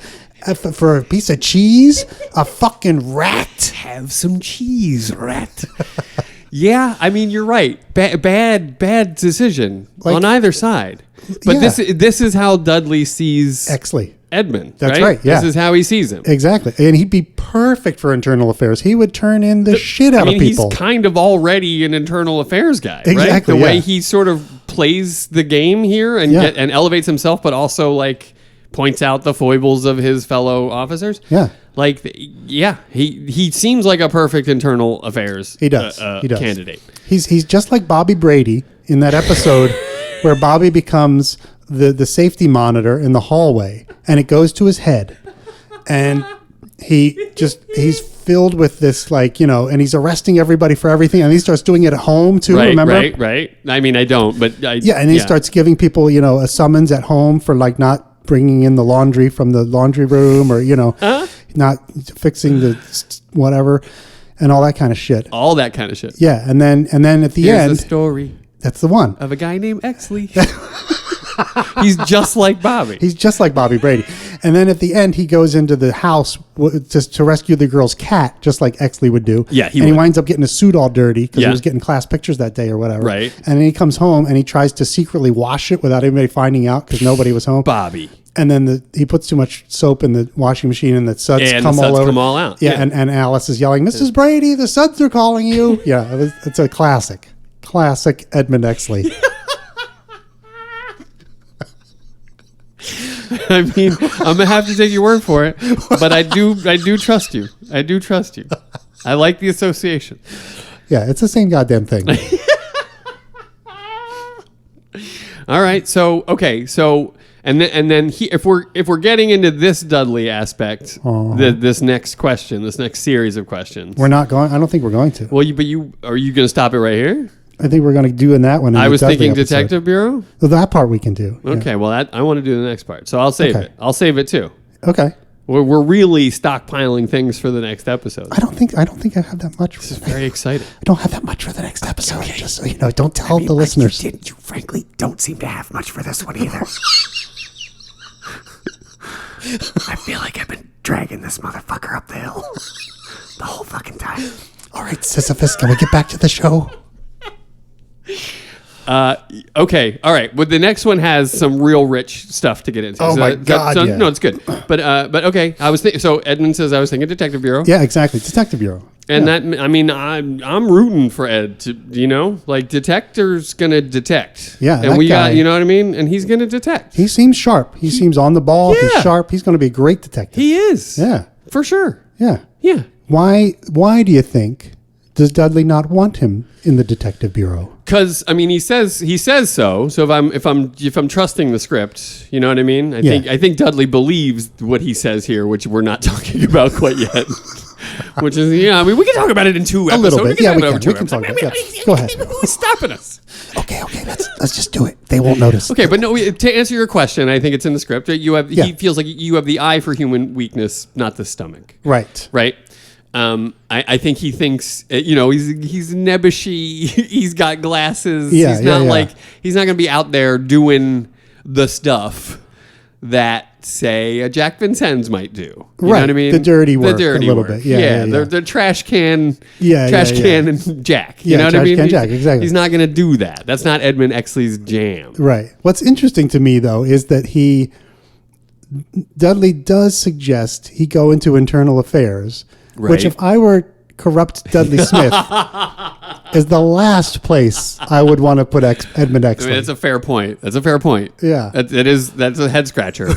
for a piece of cheese. A fucking rat. Have some cheese, rat. Yeah, I mean, you're right. Bad decision on either side. But this is how Dudley sees Exley. Edmund. That's right, yeah. This is how he sees him. Exactly. And he'd be perfect for internal affairs. He would turn in the shit out of people. He's kind of already an internal affairs guy, right? Exactly, The way yeah. he sort of plays the game here and and elevates himself, but also like points out the foibles of his fellow officers. Yeah. Like, he seems like a perfect internal affairs He does. candidate. He's just like Bobby Brady in that episode where Bobby becomes the safety monitor in the hallway, and it goes to his head, and he's filled with this, like, and he's arresting everybody for everything, and he starts doing it at home too. Remember? Right. I mean, I don't, but and he starts giving people a summons at home for like not bringing in the laundry from the laundry room, or not fixing the whatever, and all that kind of shit. All that kind of shit. Yeah, and then at the Here's end, the story that's the one. of a guy named Exley. He's just like Bobby. He's just like Bobby Brady. And then at the end, he goes into the house to rescue the girl's cat, just like Exley would do. Yeah, he and would. he winds up getting his suit all dirty because Yeah. he was getting class pictures that day or whatever. Right. And then he comes home and he tries to secretly wash it without anybody finding out because nobody was home. Bobby. And then he puts too much soap in the washing machine, and the suds And come the all suds over. come all out. Yeah, Yeah. And Alice is yelling, "Mrs. Brady, the suds are calling you." Yeah, it's a classic Edmund Exley. I mean, I'm gonna have to take your word for it, but I do trust you. I do trust you. I like the association. Yeah, it's the same goddamn thing. All right, so And then if we're getting into this Dudley aspect, this next question, this next series of questions, We're not going. I don't think we're going to. well, are you going to stop it right here? I think we're going to do in that one. I was thinking Detective Bureau. Well, that part we can do. Okay, well, I want to do the next part, so I'll save Okay. it. I'll save it too. Yeah. Okay. We're really stockpiling things for the next episode. I don't think I have that much. This is very exciting. I don't have that much for the next episode. Just so you know, don't tell the listeners. You frankly don't seem to have much for this one either. I feel like I've been dragging this motherfucker up the hill the whole fucking time. All right, Sisyphus, can we get back to the show? Okay, all right. Well, the next one has some real rich stuff to get into. Oh, my God, yeah. No, it's good. But okay. So Edmund says I was thinking Detective Bureau. Yeah, exactly. Detective Bureau. And I'm rooting for Ed to, like, detective's gonna detect. Yeah, and that we guy- got, you know what I mean? And he's gonna detect. He seems sharp. He seems on the ball. Yeah. He's sharp. He's going to be a great detective. He is. Yeah. For sure. Yeah. Yeah. Why do you think does Dudley not want him in the Detective Bureau? Because I mean, he says so. So if I'm trusting the script, you know what I mean. I think Dudley believes what he says here, which we're not talking about quite yet. Which is, I mean, we can talk about it in 2 episodes. A little bit. Yeah, we can. We can episodes. talk about it. Yeah. Go ahead. Who's stopping us? Okay. Let's just do it. They won't notice. Okay, but no. To answer your question, I think it's in the script. He feels like you have the eye for human weakness, not the stomach. Right. Right. I think he thinks, he's nebbishy. He's got glasses. Yeah, he's not yeah. he's not going to be out there doing the stuff that, say, a Jack Vincennes might do. You know what I mean? The dirty work, The dirty a little work. bit. Yeah. The trash can. Yeah, Trash yeah, can and Jack. You Yeah, know what I trash mean? can Jack, exactly. He's not going to do that. That's not Edmund Exley's jam. Right. What's interesting to me, though, is that Dudley does suggest he go into internal affairs, which Right. if I were corrupt Dudley Smith is the last place I would want to put Edmund Exley. I mean, that's a fair point. Yeah. That's a head scratcher.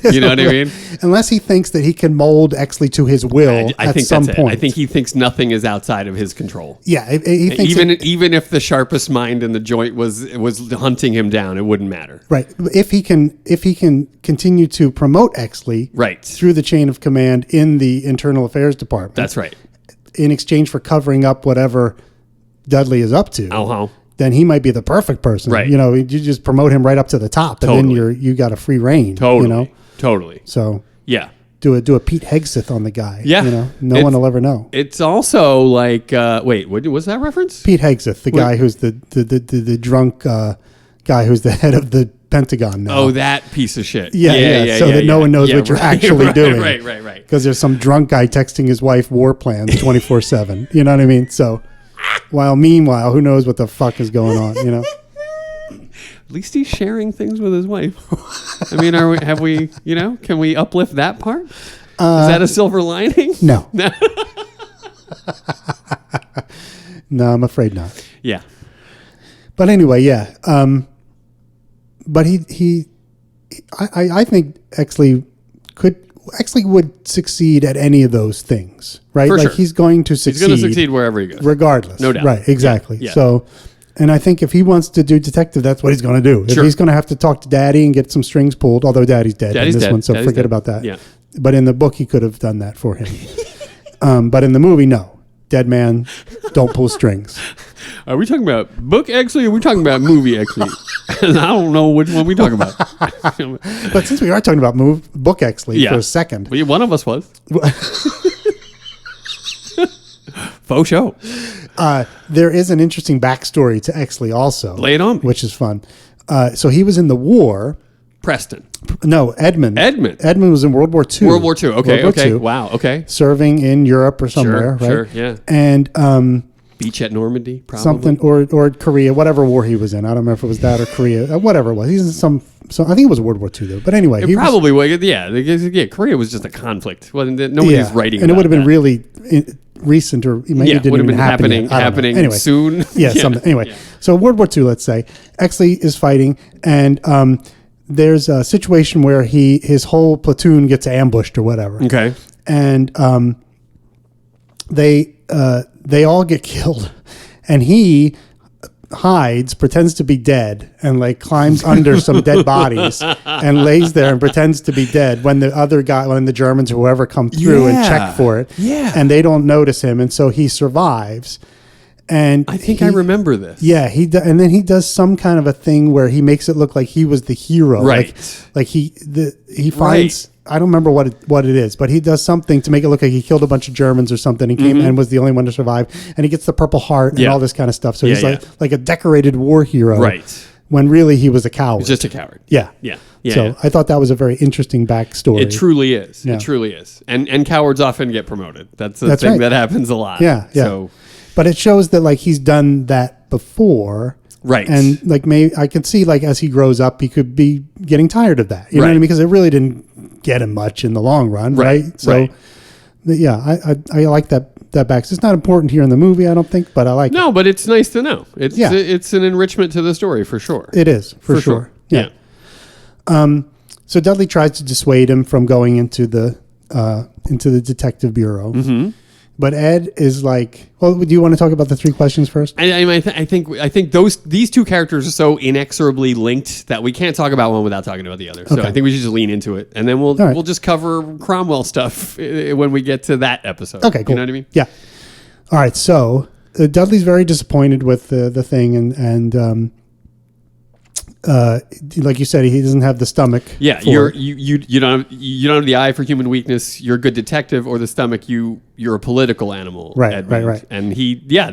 You know what I mean? Unless he thinks that he can mold Exley to his will I at think some that's point. it. I think he thinks nothing is outside of his control. Yeah, he thinks Even if the sharpest mind in the joint was hunting him down, it wouldn't matter. right. If he can continue to promote Exley Right. through the chain of command in the internal affairs department. That's right. In exchange for covering up whatever Dudley is up to. Uh-huh. Then he might be the perfect person. Right. You just promote him right up to the top, and Totally. then you got a free reign. Totally. Totally. So Yeah. do a Pete Hegseth on the guy. Yeah. No one will ever know. It's also like, wait, what was that reference? Pete Hegseth, the guy who's the drunk guy who's the head of the Pentagon now. Oh, that piece of shit. Yeah. So that no one knows what you're actually doing. Right. Because there's some drunk guy texting his wife war plans 24/7. You know what I mean? So, meanwhile, who knows what the fuck is going on? At least he's sharing things with his wife. I mean, can we uplift that part? Is that a silver lining? No. No, I'm afraid not. Yeah. But anyway, yeah. But I think Exley would succeed at any of those things, right? For like sure. he's going to succeed. He's going to succeed wherever he goes. regardless. No doubt. Right, exactly. Yeah. So, and I think if he wants to do detective, that's what he's going to do. Sure. If he's going to have to talk to Daddy and get some strings pulled, although Daddy's dead Daddy's in this dead. one, so Daddy's forget dead. about that. Yeah. But in the book, he could have done that for him. But in the movie, no. Dead man, don't pull strings. Are we talking about book Exley or are we talking about movie Exley? I don't know which one we talk about. But since we are talking about book Exley for a second, One of us was. Faux show. there is an interesting backstory to Exley also. Lay it on me. Which is fun. So he was in the war. Preston. No, Edmund. Edmund was in World War II. World War II. Okay. World War II, Wow. Okay. serving in Europe or somewhere, right? Sure. Yeah. And Beach at Normandy, probably. something or Korea, whatever war he was in. I don't remember if it was that or Korea, whatever it was. He's in some. I think it was World War II though. But anyway, It probably was. Yeah. Korea was just a conflict. Nobody's writing. and it about would have been that. really recent, or maybe it didn't would have even been happen yet. I don't know. happening Anyway. soon. Yeah, something. Anyway, so World War II, let's say, Exley is fighting, and there's a situation where his whole platoon gets ambushed or whatever. Okay. And they all get killed, and he hides, pretends to be dead, and like climbs under some dead bodies and lays there and pretends to be dead when the Germans or whoever come through and check for it. Yeah. And they don't notice him. And so he survives. And I think I remember this. Yeah. And then he does some kind of a thing where he makes it look like he was the hero. Right. Like he finds, I don't remember what it is, but he does something to make it look like he killed a bunch of Germans or something and came and was the only one to survive. And he gets the Purple Heart and all this kind of stuff. So he's like a decorated war hero. Right. When really he was a coward. He's just a coward. Yeah. Yeah. So I thought that was a very interesting backstory. It truly is. Yeah. It truly is. And cowards often get promoted. That's a thing right. that happens a lot. Yeah. So, but it shows that like he's done that before. right. And like maybe I could see like as he grows up, he could be getting tired of that. You know what I mean? Because it really didn't get him much in the long run, right? So, yeah, I like that back. It's not important here in the movie, I don't think, but I like it. No, but it's nice to know. It's an enrichment to the story for sure. It is for sure. Yeah. So Dudley tries to dissuade him from going into the detective bureau. Mm-hmm. But Ed is like, well, do you want to talk about the 3 questions first? I think these two characters are so inexorably linked that we can't talk about one without talking about the other. So I think we should just lean into it, and then we'll just cover Cromwell stuff when we get to that episode. Okay, cool. You know what I mean? Yeah. All right. So Dudley's very disappointed with the thing, and like you said, he doesn't have the stomach. Yeah, you don't have the eye for human weakness. You're a good detective, or the stomach. You're a political animal. Right. And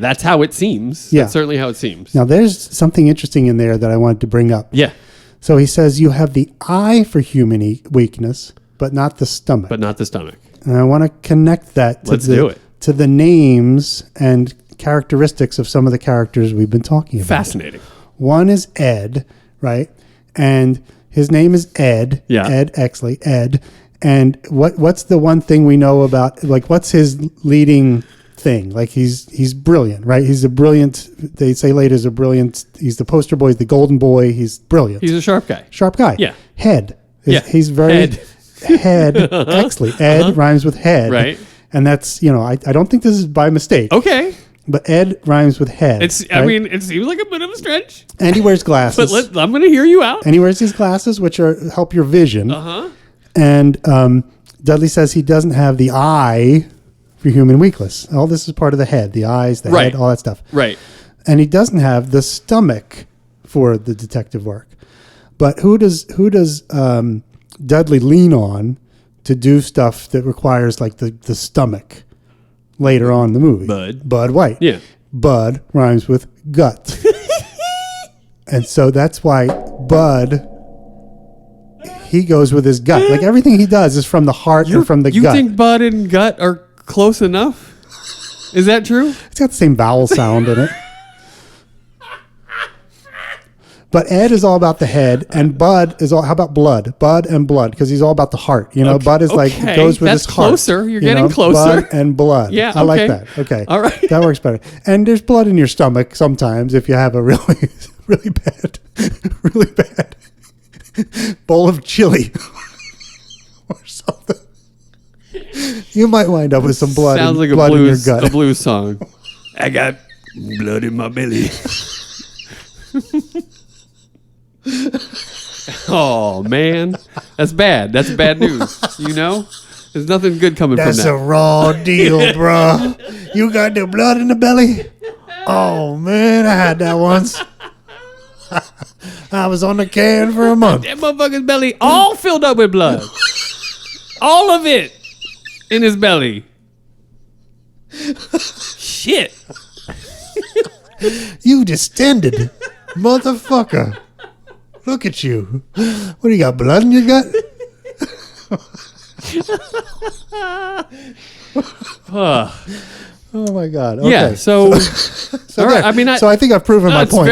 that's how it seems. Yeah. That's certainly how it seems. Now, there's something interesting in there that I wanted to bring up. Yeah. So he says you have the eye for human weakness, but not the stomach. But not the stomach. And I want to connect that to the names and characteristics of some of the characters we've been talking about. Fascinating. One is Ed, right? And his name is Ed. Yeah. Ed Exley. Ed. And what's the one thing we know about? Like, what's his leading thing? Like, he's brilliant, right? He's a brilliant. They say later he's a brilliant. He's the poster boy. He's the golden boy. He's brilliant. He's a sharp guy. Sharp guy. Yeah. Head. Yeah. He's very head. Exley. Ed rhymes with head. Right. And that's I don't think this is by mistake. Okay. But Ed rhymes with head. I mean, it seems like a bit of a stretch. And he wears glasses. But I'm going to hear you out. And he wears these glasses, which help your vision. Uh-huh. And Dudley says he doesn't have the eye for human weakness. All this is part of the head, the eyes, the head, all that stuff. Right. And he doesn't have the stomach for the detective work. But who does Dudley lean on to do stuff that requires like the stomach later on in the movie? Bud White. Yeah. Bud rhymes with gut. And so that's why Bud, he goes with his gut. Like everything he does is from the heart and from the gut. You think Bud and gut are close enough? Is that true? It's got the same vowel sound in it. But Ed is all about the head, and Bud is all. How about blood? Bud and blood, because he's all about the heart. Okay. Bud is like goes with his heart. That's closer. You're getting closer. Bud and blood. Yeah, I like that. Okay, all right, that works better. And there's blood in your stomach sometimes if you have a really, really bad bowl of chili or something. You might wind up with some blood. Sounds like blood in your gut. A blues song. I got blood in my belly. Oh man, that's bad. That's bad news. There's nothing good coming from that. That's a raw deal, bro. You got the blood in the belly? Oh man, I had that once. I was on the can for a month. That motherfucker's belly all filled up with blood. All of it in his belly. Shit. You distended motherfucker. Look at you. What do you got, blood in your gut? Oh my God. Okay. Yeah, so all right. So I think I've proven my point.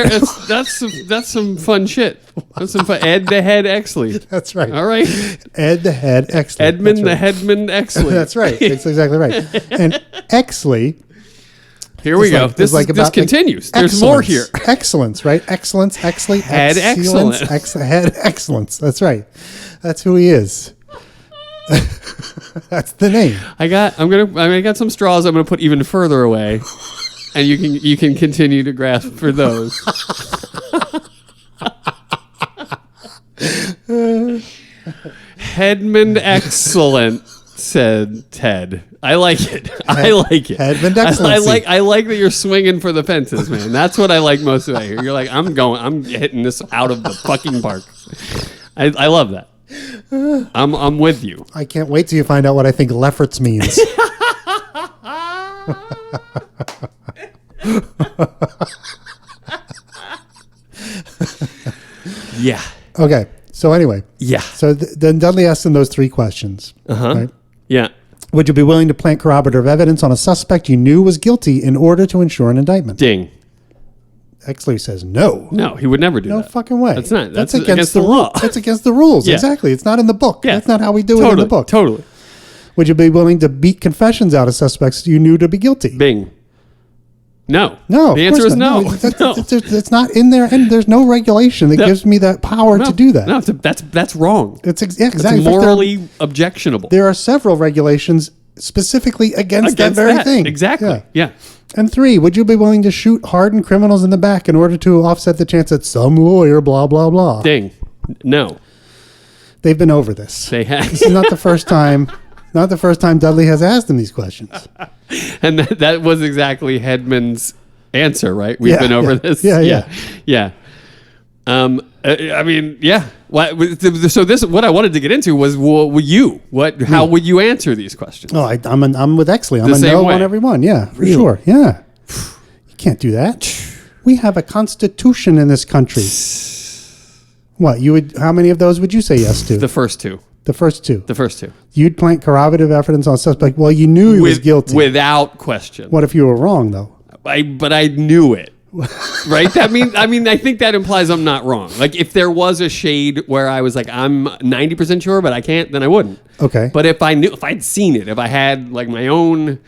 That's some fun shit. That's some fun. Ed the Head Exley. That's right. All right. Ed the Head Exley. Edmund the Headman Exley. That's right. That's exactly right. And Exley. Here we go. This continues. There's more here. Excellence, right? Excellence, Exley. Head excellence. Head excellence. That's right. That's who he is. That's the name. I got some straws I'm gonna put even further away. and you can continue to grasp for those. Hedmond excellent, said Ted. I like it. I like it. Hedmond excellency. I like that you're swinging for the fences, man. That's what I like most about here. You're like, I'm hitting this out of the fucking park. I love that. I'm with you. I can't wait till you find out what I think Lefferts means. Yeah. Okay. So anyway. Yeah. So then Dudley asked him those 3 questions. Right? Yeah. Would you be willing to plant corroborative evidence on a suspect you knew was guilty in order to ensure an indictment? Ding. Exley says no. No, he would never do that. No fucking way. That's not. That's against the law. That's against the rules. Yeah. Exactly. It's not in the book. Yeah. That's not how we do it in the book. Totally. Would you be willing to beat confessions out of suspects you knew to be guilty? Bing. No. No. The answer is no. It's not in there, and there's no regulation that gives me that power to do that. No, that's wrong. It's exactly. It's morally objectionable. There are several regulations specifically against that very thing. Exactly. Yeah. And 3, would you be willing to shoot hardened criminals in the back in order to offset the chance that some lawyer, blah, blah, blah? Ding. No. They've been over this. They have. This is not the first time. Not the first time Dudley has asked him these questions. And that was exactly Hedman's answer, right? We've been over this. Yeah. I mean, yeah. So this, what I wanted to get into was, how would you answer these questions? Oh, I'm with Exley. I'm The a same no way. on every one. Yeah, for Really? sure. Yeah. You can't do that. We have a constitution in this country. What, how many of those would you say yes to? The first two. The first two. You'd plant corroborative evidence on a suspect. Well, you knew he was guilty. Without question. What if you were wrong, though? But I knew it. Right? I think that implies I'm not wrong. Like, if there was a shade where I was like, I'm 90% sure, but I can't, then I wouldn't. Okay. But if I'd seen it, if I had like my own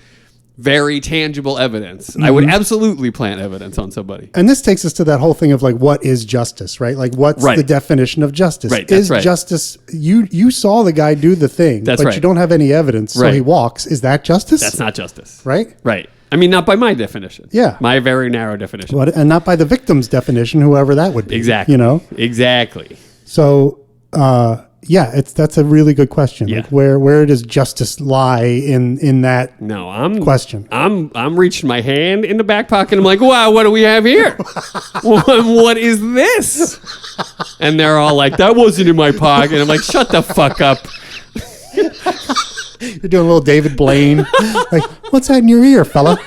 very tangible evidence, I would absolutely plant evidence on somebody. And this takes us to that whole thing of like, what is justice, right? Like, what's the definition of justice? Right, that's right. Justice, you saw the guy do the thing, but you don't have any evidence, so he walks. Is that justice? That's not justice. Right? Right. I mean, not by my definition. Yeah. My very narrow definition. And not by the victim's definition, whoever that would be. Exactly. You know? Exactly. So, that's a really good question. Yeah. Like, where does justice lie in that question? I'm reaching my hand in the back pocket. I'm like, wow, what do we have here? What is this? And they're all like, that wasn't in my pocket. I'm like, shut the fuck up. You're doing a little David Blaine. Like, what's that in your ear, fella?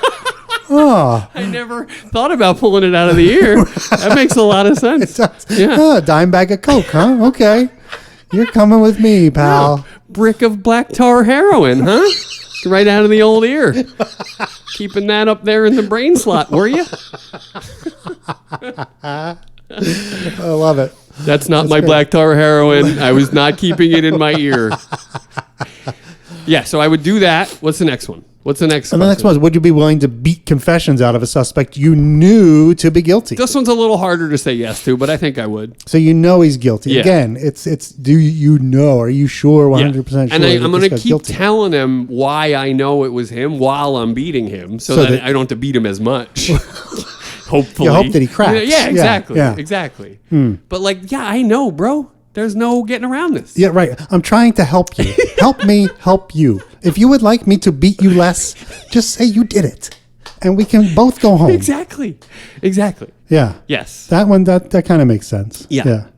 Oh. I never thought about pulling it out of the ear. That makes a lot of sense. Yeah. A dime bag of Coke, huh? Okay. You're coming with me, pal. Brick of black tar heroin, huh? Right out of the old ear. Keeping that up there in the brain slot, were you? I love it. That's not my black tar heroin. I was not keeping it in my ear. Yeah, so I would do that. What's the next one? And the next one is, would you be willing to beat confessions out of a suspect you knew to be guilty? This one's a little harder to say yes to, but I think I would. So you know he's guilty. Yeah. Again, it's do you know? Are you sure 100% sure? And I'm going to keep telling him why I know it was him while I'm beating him, so that I don't have to beat him as much. Hopefully. You hope that he cracks. Yeah, exactly. Yeah. Exactly. But I know, bro. There's no getting around this. Yeah, right. I'm trying to help you. Help me help you. If you would like me to beat you less, just say you did it. And we can both go home. Exactly. Yeah. Yes. That one, that kind of makes sense. Yeah.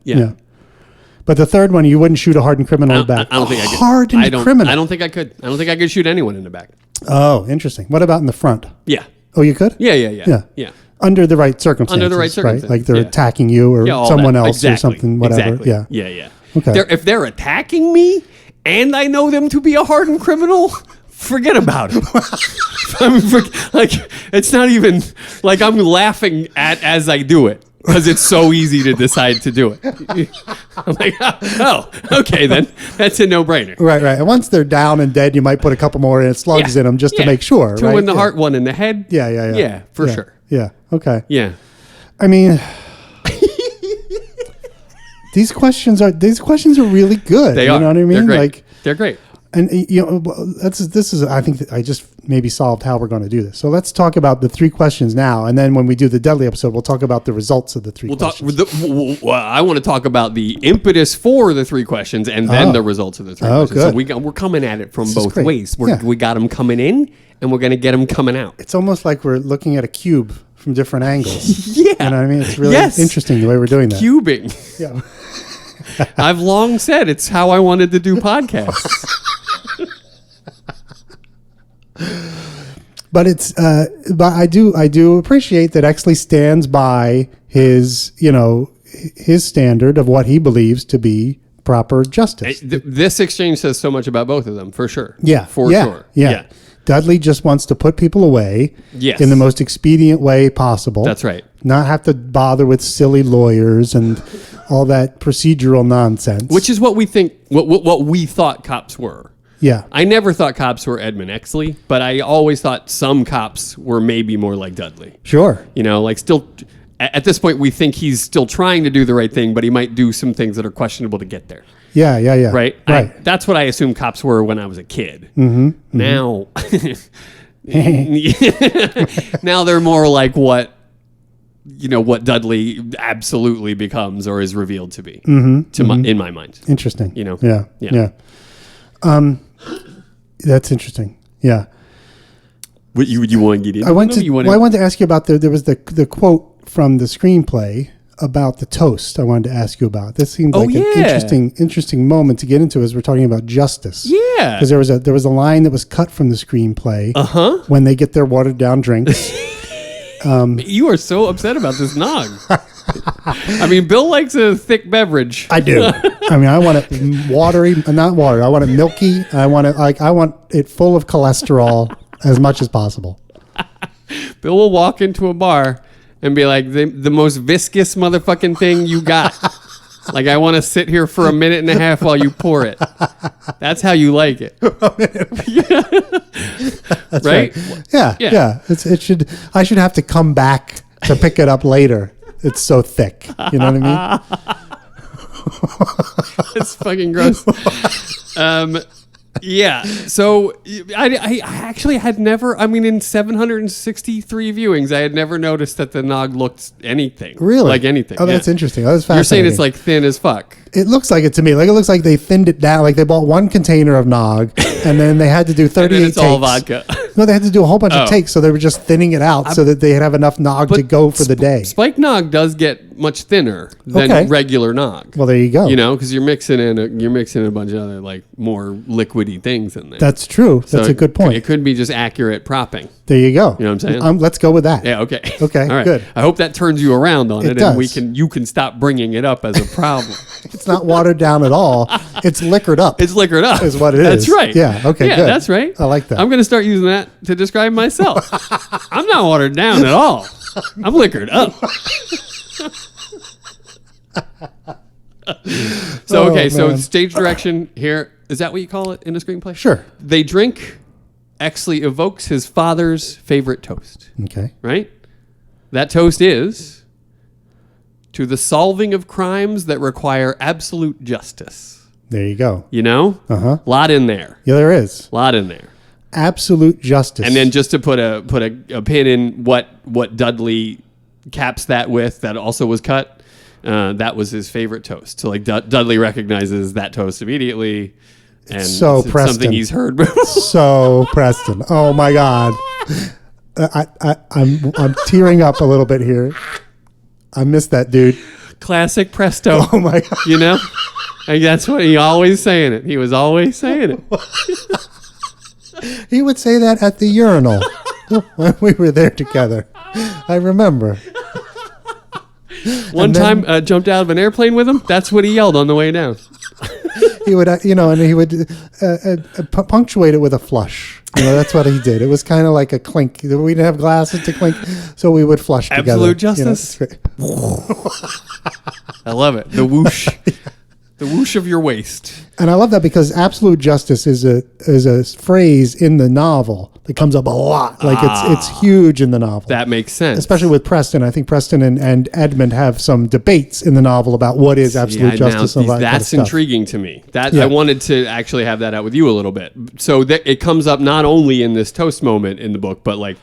But the third one, you wouldn't shoot a hardened criminal in the back. I don't think I could. Hardened criminal. I don't think I could. I don't think I could shoot anyone in the back. Oh, interesting. What about in the front? Yeah. Oh, you could? Yeah. Under the right circumstances. Right? Like they're attacking you or someone else or something, whatever. Exactly. Yeah. Okay. If they're attacking me and I know them to be a hardened criminal, forget about it. It's not even like I'm laughing as I do it because it's so easy to decide to do it. I'm like, oh, okay, then that's a no-brainer. Right. And once they're down and dead, you might put a couple more slugs in them just to make sure. Two in the heart, one in the head. Yeah. Yeah, for sure. Yeah. Okay. Yeah. I mean, these questions are really good. They are. You know what I mean? They're great. They're great. And this is I think that I just maybe solved how we're going to do this. So let's talk about the 3 questions now, and then when we do the Dudley episode, we'll talk about the results of the 3 questions. I want to talk about the impetus for the 3 questions and then the results of the 3 questions. Good. So we're coming at it from This is both great. ways. Yeah. We got them coming in, and we're going to get them coming out. It's almost like we're looking at a cube from different angles. Yeah. You know what I mean? It's really Yes. interesting the way we're doing that. Cubing. Yeah. I've long said it's how I wanted to do podcasts. But it's but I do appreciate that Exley stands by his standard of what he believes to be proper justice. This exchange says so much about both of them, for sure. Yeah. For sure. Yeah. Dudley just wants to put people away Yes. in the most expedient way possible. That's right. Not have to bother with silly lawyers and all that procedural nonsense. Which is what we think, what we thought cops were. Yeah. I never thought cops were Edmund Exley, but I always thought some cops were maybe more like Dudley. Sure. Like still, at this point, we think he's still trying to do the right thing, but he might do some things that are questionable to get there. Yeah. Right? Right. That's what I assumed cops were when I was a kid. Mm-hmm. Now, now they're more like what Dudley absolutely becomes or is revealed to be, in my mind. Interesting. Yeah. Yeah. That's interesting. Yeah. What you want to get into? I wanted to ask you about there was the quote from the screenplay about the toast. I wanted to ask you about. This seemed like an interesting moment to get into as we're talking about justice. Yeah. Because there was a line that was cut from the screenplay when they get their watered down drinks. You are so upset about this nog. I mean, Bill likes a thick beverage. I do. I mean, I want it watery, not watery. I want it milky. I want it full of cholesterol as much as possible. Bill will walk into a bar and be like, the most viscous motherfucking thing you got. Like, I want to sit here for a minute and a half while you pour it. That's how you like it. That's right? Yeah. I should have to come back to pick it up later. It's so thick. You know what I mean? It's fucking gross. Yeah. So I actually had never, in 763 viewings, I had never noticed that the nog looked anything. Really? Like anything. Oh, that's interesting. That was fascinating. You're saying it's like thin as fuck. It looks like it to me. Like it looks like they thinned it down. Like they bought one container of nog and then they had to do 38 and then it's takes. all vodka. No, they had to do a whole bunch of takes, so they were just thinning it out so that they'd have enough nog to go for the day. Spike nog does get much thinner than regular nog. Well, there you go. Because you're mixing in a bunch of other like more liquidy things in there. That's true. That's a good point. It could be just accurate propping. There you go. You know what I'm saying? Let's go with that. Yeah. Okay. Okay. All right. Good. I hope that turns you around on it, does. and you can stop bringing it up as a problem. It's not watered down at all. It's liquored up. It's liquored up. Is what it is. That's right. Yeah. Okay. Yeah, good. that's right. I like that. I'm going to start using that to describe myself. I'm not watered down at all. I'm liquored up. So stage direction here. Is that what you call it in a screenplay? Sure. They drink. Exley evokes his father's favorite toast. Okay. Right? That toast is to the solving of crimes that require absolute justice. There you go. A lot in there. Yeah, there is. A lot in there. Absolute justice. And then just to put a pin in what Dudley caps that with, that also was cut. That was his favorite toast. So like Dudley recognizes that toast immediately. And so it's Preston. Something he's heard before. So Preston. Oh my God. I'm tearing up a little bit here. I miss that dude. Classic Presto. Oh my God. And that's what he always saying it. He was always saying it. He would say that at the urinal when we were there together. I remember. One time, jumped out of an airplane with him. That's what he yelled on the way down. He would, and he would punctuate it with a flush. That's what he did. It was kind of like a clink. We didn't have glasses to clink, so we would flush together. Absolute justice. I love it. The whoosh. The whoosh of your waist. And I love that because absolute justice is a phrase in the novel that comes up a lot. Like it's huge in the novel. That makes sense. Especially with Preston. I think Preston and Edmund have some debates in the novel about what is absolute justice. And all that kind of that's stuff. intriguing to me. I wanted to actually have that out with you a little bit. So it comes up not only in this toast moment in the book, but like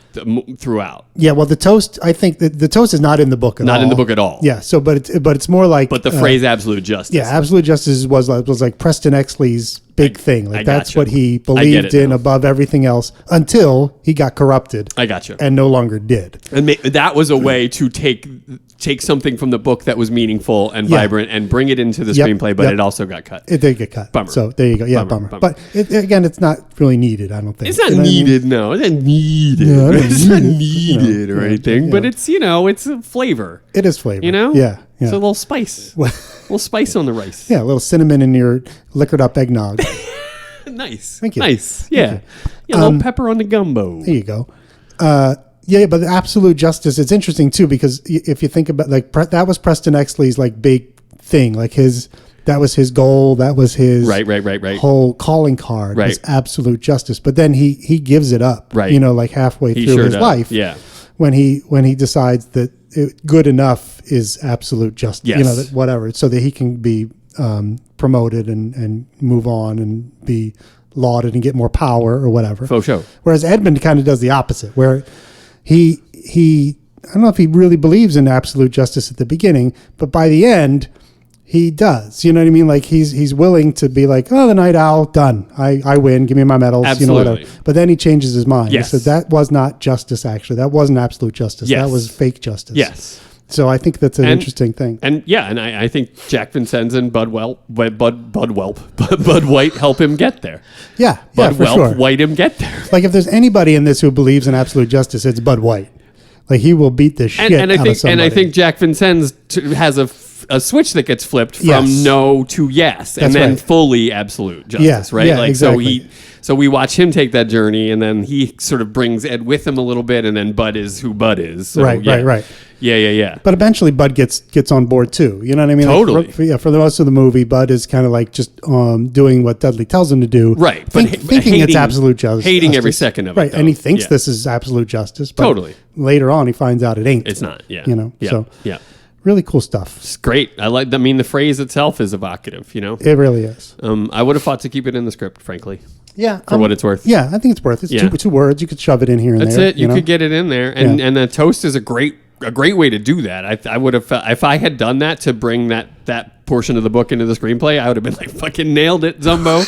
throughout. Yeah, well, the toast. I think the toast is not in the book at all. Not in the book at all. Yeah. So, but it's more like. But the phrase "absolute justice." Yeah, absolute justice was like Preston Exley's big thing. Like that's what he believed in above everything else until he got corrupted. I got you. And no longer did. And that was a way to take something from the book that was meaningful and vibrant and bring it into the screenplay, but it also got cut. It did get cut. Bummer. So there you go. Yeah, bummer. But again, it's not really needed, I don't think. It's not needed, no. It's not needed. No, It's not needed or anything, but it's, it's a flavor. It is flavor. Yeah. Yeah. It's a little spice. A little spice on the rice. Yeah, a little cinnamon in your liquored up eggnog. Nice. Thank you. Nice. Yeah. Thank Yeah, a little pepper on the gumbo. There you go. Yeah, but the absolute justice, it's interesting too, because if you think about that was Preston Exley's like big thing, like that was his goal, that was his right. whole calling card, Right. was absolute justice. But then he gives it up, Right. like halfway through his life, when he decides that good enough is absolute justice, Yes. that whatever, so that he can be promoted and move on and be lauded and get more power or whatever. Faux show. Whereas Edmund kind of does the opposite, where he I don't know if he really believes in absolute justice at the beginning, but by the end he does. You know what I mean? Like he's willing to be like, oh, the night owl, done. I win. Give me my medals. Absolutely. Whatever. But then he changes his mind. Yes. So that was not justice. Actually, that wasn't absolute justice. Yes. That was fake justice. Yes. So I think that's an interesting thing. And I think Jack Vincennes and Bud White help him get there. Yeah, Bud for Welp sure. White him get there. Like if there's anybody in this who believes in absolute justice, it's Bud White. Like he will beat the shit out of somebody. And I think Jack Vincennes has a switch that gets flipped from no to yes, and then fully absolute justice, right? Yeah, exactly. So we watch him take that journey, and then he sort of brings Ed with him a little bit, and then Bud is who Bud is. So, right. Yeah. But eventually Bud gets on board too. You know what I mean? Totally. Like for the most of the movie, Bud is kind of like just doing what Dudley tells him to do. Right. Thinking it's absolute justice. Hating every second of it. Right. Though. And he thinks this is absolute justice. But totally. Later on, he finds out it ain't. It's not. Yeah. So yeah. Really cool stuff. It's great. The phrase itself is evocative, It really is. I would have thought to keep it in the script, frankly. Yeah. For what it's worth. Yeah, I think it's worth it. It's two words. You could shove it in here and That's there. That's it. You could get it in there. And the toast is a great way to do that. I would have, if I had done that to bring that portion of the book into the screenplay, I would have been like, fucking nailed it, Zumbo.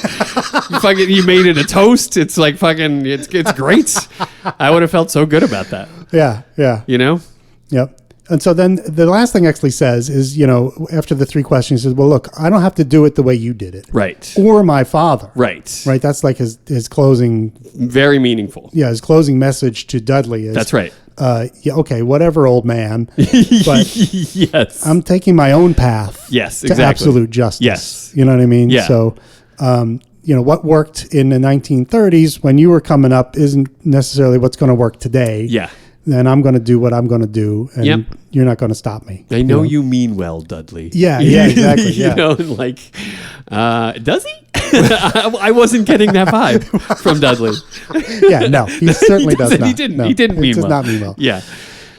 you made it a toast. It's like fucking, it's great. I would have felt so good about that. Yeah. Yep. And so then the last thing Exley says is, after the three questions, he says, well, look, I don't have to do it the way you did it. Right. Or my father. Right. Right. That's like his closing. Very meaningful. Yeah. His closing message to Dudley is. That's right. Okay, whatever, old man. But yes. I'm taking my own path. Yes, to exactly. absolute justice. Yes. You know what I mean? Yeah. So, what worked in the 1930s when you were coming up isn't necessarily what's going to work today. Yeah. Then I'm going to do what I'm going to do, and you're not going to stop me. I know you mean well, Dudley. Yeah, exactly. Yeah. Does he? I wasn't getting that vibe from Dudley. Yeah, no, he certainly does not. He didn't. No, he didn't mean does well. not mean well. Yeah.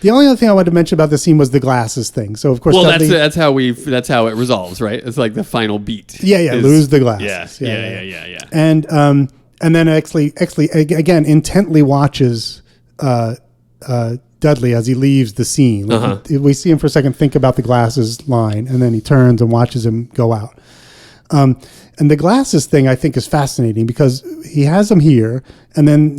The only other thing I wanted to mention about this scene was the glasses thing. So of course, Dudley, that's how it resolves, right? It's like the final beat. Lose the glasses. Yeah. And then Exley again intently watches Dudley as he leaves the scene. We see him for a second think about the glasses line, and then he turns and watches him go out. And the glasses thing I think is fascinating because he has them here, and then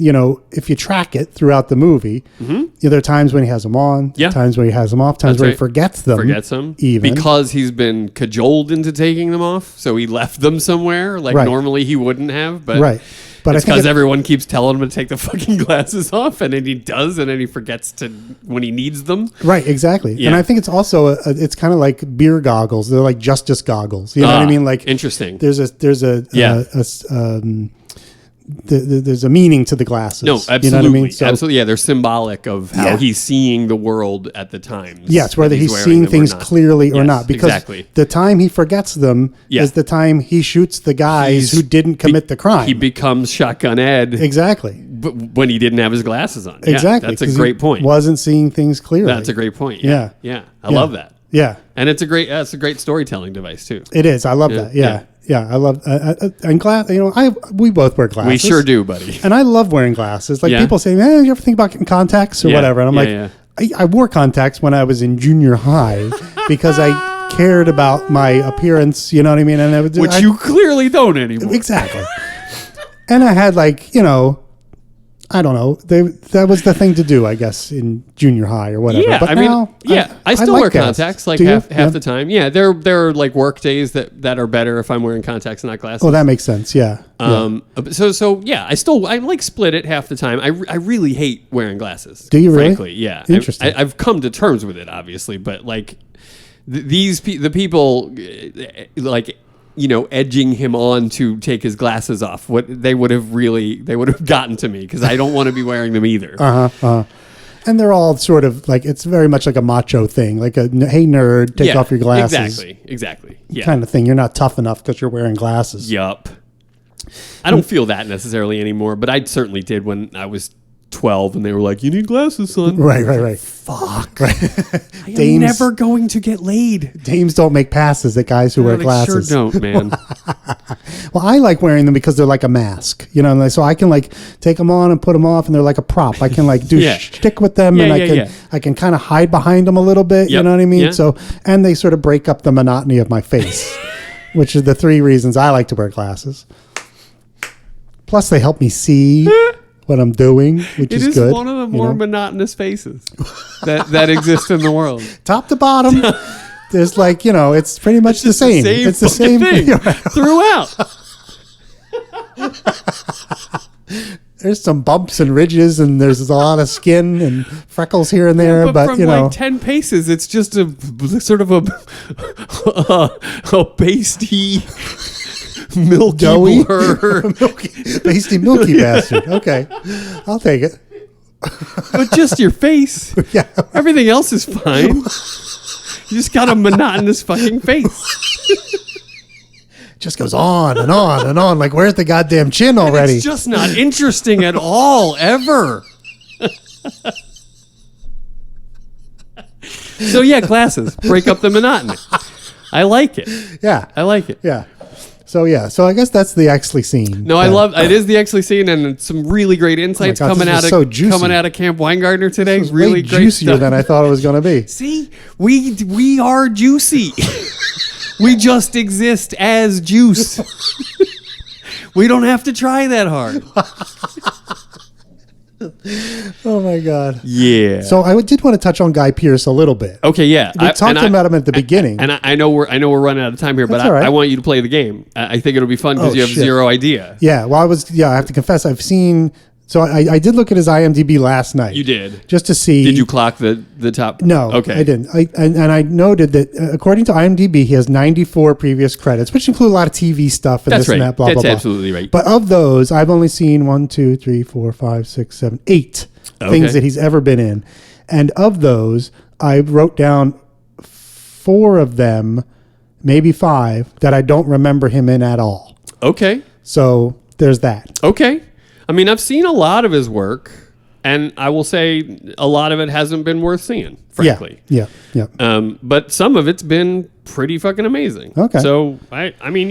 if you track it throughout the movie, there are times when he has them on, times where he has them off, times where he forgets them, even because he's been cajoled into taking them off. So he left them somewhere, normally he wouldn't have, but But it's because everyone keeps telling him to take the fucking glasses off, and then he does, and then he forgets to when he needs them. Right, exactly. Yeah. And I think it's also it's kind of like beer goggles. They're like justice goggles. You know what I mean? Like interesting. There's there's a meaning to the glasses. No, absolutely. You know what I mean? So, absolutely. Yeah, they're symbolic of how he's seeing the world at the times. Yes, whether he's wearing seeing them things not. clearly or Yes, not. Because exactly. the time he forgets them is the time he shoots the guys who didn't commit the crime. He becomes Shotgun Ed Exactly. when he didn't have his glasses on. Yeah, Exactly. that's a 'cause great he point. Wasn't seeing things clearly. That's a great point. Yeah. I love that. Yeah. And it's a great storytelling device too. It is. I love that. Yeah. I love and glass. We both wear glasses. We sure do, buddy. And I love wearing glasses. Like people say, "Man, you ever think about getting contacts or whatever?" And I'm I wore contacts when I was in junior high because I cared about my appearance. You know what I mean? And Which you clearly don't anymore. Exactly. And I had I don't know. That was the thing to do, I guess, in junior high or whatever. Yeah, but now, I still like wear glasses. contacts like Do you? half the time. Yeah, there are like work days that are better if I'm wearing contacts and not glasses. Oh, that makes sense. Yeah. So I like split it half the time. I really hate wearing glasses. Do you really? Frankly, yeah. Interesting. I've come to terms with it, obviously, but like the people like, edging him on to take his glasses off. What they would have gotten to me because I don't want to be wearing them either. And they're all sort of like, it's very much like a macho thing, like a, hey, nerd, take off your glasses. Exactly. Yeah. Kind of thing. You're not tough enough because you're wearing glasses. Yup. I don't feel that necessarily anymore, but I certainly did when I was 12 and they were like, you need glasses, son. Right. Fuck. Right. I'm never going to get laid. Dames don't make passes at guys who wear They glasses. sure don't, man. Well, I like wearing them because they're like a mask, so I can like take them on and put them off, and they're like a prop. I can like do shtick with them, and I can kind of hide behind them a little bit. Yep. You know what I mean? Yeah. So, and they sort of break up the monotony of my face, which are the three reasons I like to wear glasses. Plus, they help me see what I'm doing, which is good. It is one of the more monotonous faces that exist in the world. Top to bottom, there's it's pretty much the same. It's the same thing throughout. There's some bumps and ridges, and there's a lot of skin and freckles here and there. But from like 10 paces, it's just a sort of a pasty, milky doughy, blur. pasty, milky bastard. Okay, I'll take it. But just your face. Yeah. Everything else is fine. You just got a monotonous fucking face. Just goes on and on and on. Like, where's the goddamn chin already? It's just not interesting at all, ever. So yeah, glasses break up the monotony. I like it. Yeah, I like it. Yeah. So I guess that's the Exley scene. No, I love it. Is the Exley scene and some really great insights God, coming out of Camp Weingartner today. This was really way great juicier stuff. than I thought it was going to be. See, we are juicy. We just exist as juice. We don't have to try that hard. Oh my God. Yeah. So I did want to touch on Guy Pearce a little bit. Okay, yeah. We talked about him at the beginning. And I know we're running out of time here, but all right. I want you to play the game. I think it'll be fun because you have zero idea. Yeah. Well, I have to confess, I've seen. So I did look at his IMDb last night. You did. Just to see. Did you clock the top? No. Okay. I didn't. And I noted that according to IMDb, he has 94 previous credits, which include a lot of TV stuff and That's this right. and that, blah, That's blah, blah. absolutely right. But of those, I've only seen 1, 2, 3, 4, 5, 6, 7, 8 things that he's ever been in. And of those, I wrote down 4 of them, maybe 5, that I don't remember him in at all. Okay. So there's that. Okay. I mean, I've seen a lot of his work, and I will say a lot of it hasn't been worth seeing, frankly. Yeah. But some of it's been pretty fucking amazing. Okay. So, I mean,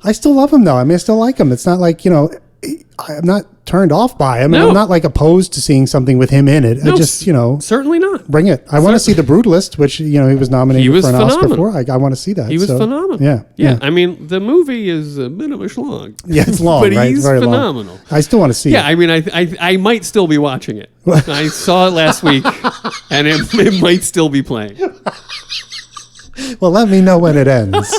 I still love him, though. I mean, I still like him. It's not like, I'm not turned off by him. No. And I'm not like opposed to seeing something with him in it. I just, certainly not. bring it. I want to see The Brutalist, which, he was nominated for an Oscar for. I want to see that. He was phenomenal. Yeah. I mean, the movie is a bit of a slog. Yeah, it's long, but right? he's It's very phenomenal. long. I still want to see Yeah, it. I mean, I might still be watching it. I saw it last week, and it might still be playing. Well, let me know when it ends.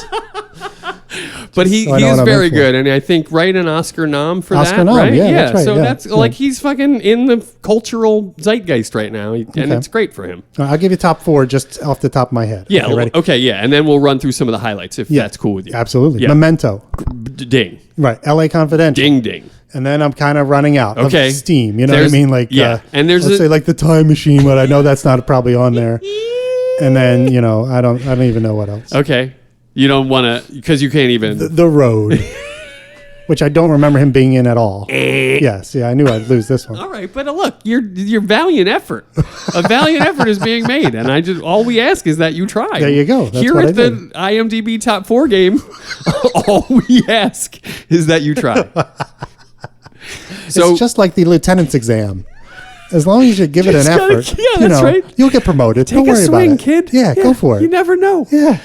But he so I know is what I'm very in for. good, and I think an Oscar nom for Oscar that, nom, right? yeah, that's right, So yeah, that's yeah. like he's fucking in the cultural zeitgeist right now, and it's great for him. I'll give you top 4 just off the top of my head. Yeah. Okay, ready? Okay. Yeah, and then we'll run through some of the highlights if that's cool with you. Absolutely. Yeah. Memento. Ding. Right. L.A. Confidential. Ding. Ding. and then I'm kind of running out Okay. of steam. You know what I There's- mean? Like, yeah. And there's let's a- say like the Time Machine, but I know that's not probably on there. And then I don't even know what else. Okay. You don't want to, because you can't even. The Road, which I don't remember him being in at all. Yes, yeah, I knew I'd lose this one. All right, but look, your valiant effort. A valiant effort is being made, and all we ask is that you try. There you go. That's Here what at I the did. IMDb Top 4 game, all we ask is that you try. So It's just like the lieutenant's exam. As long as you give it an Just gotta- effort, yeah, that's right. you'll get promoted. take Don't a worry swing, about it. kid. Yeah, go for it. You never know. Yeah.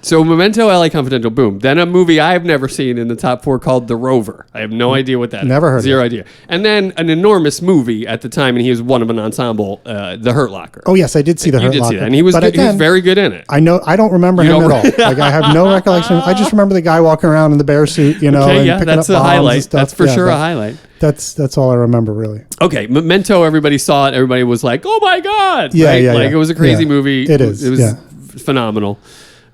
So Memento, LA Confidential, boom. Then a movie I've never seen in the top 4 called The Rover. I have no idea what that is. Never heard of Zero it. idea. And then an enormous movie at the time, and he was one of an ensemble, The Hurt Locker. Oh yes, I did see the you Hurt did Locker. see that, and he was But good, he was again, very good in it. I don't remember him don't at all. Like I have no recollection. I just remember the guy walking around in the bear suit, and Okay, yeah, picking that's up a bombs and highlight. stuff. That's for Yeah, sure a highlight. That's all I remember really. Okay, Memento. Everybody saw it. Everybody was like, "Oh my god!" Yeah, right? yeah, Like yeah. it was a crazy Yeah. movie. It is, It was yeah. phenomenal.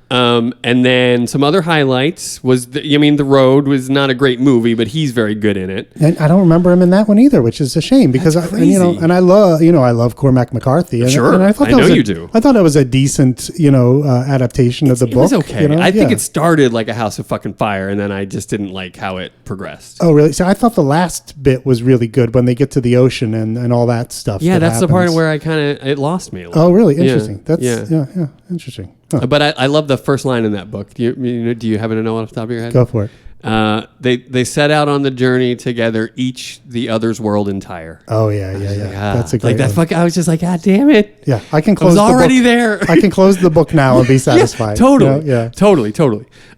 And then some other highlights was, The Road was not a great movie, but he's very good in it. And I don't remember him in that one either, which is a shame because That's I love Cormac McCarthy. And, Sure. and I thought I that was know a- you do. I thought it was a decent, adaptation of the It book. was okay. you know? I think Yeah. it started like a House of fucking Fire, and then I just didn't like how it progressed. Oh, really? So I thought the last bit was really good when they get to the ocean and all that stuff. Yeah, that that's the part happens. where it lost me a little. Oh, really? Yeah, Interesting. That's yeah. yeah, interesting. Huh. But I love the first line in that book. Do you happen to know off the top of your head? Go for it. They set out on the journey together, each the other's world entire. Oh yeah. That's a great like that. one. I was just like, God damn it! Yeah, I can I close. was the already book. there. I can close the book now and be satisfied. Totally. Yeah. Totally.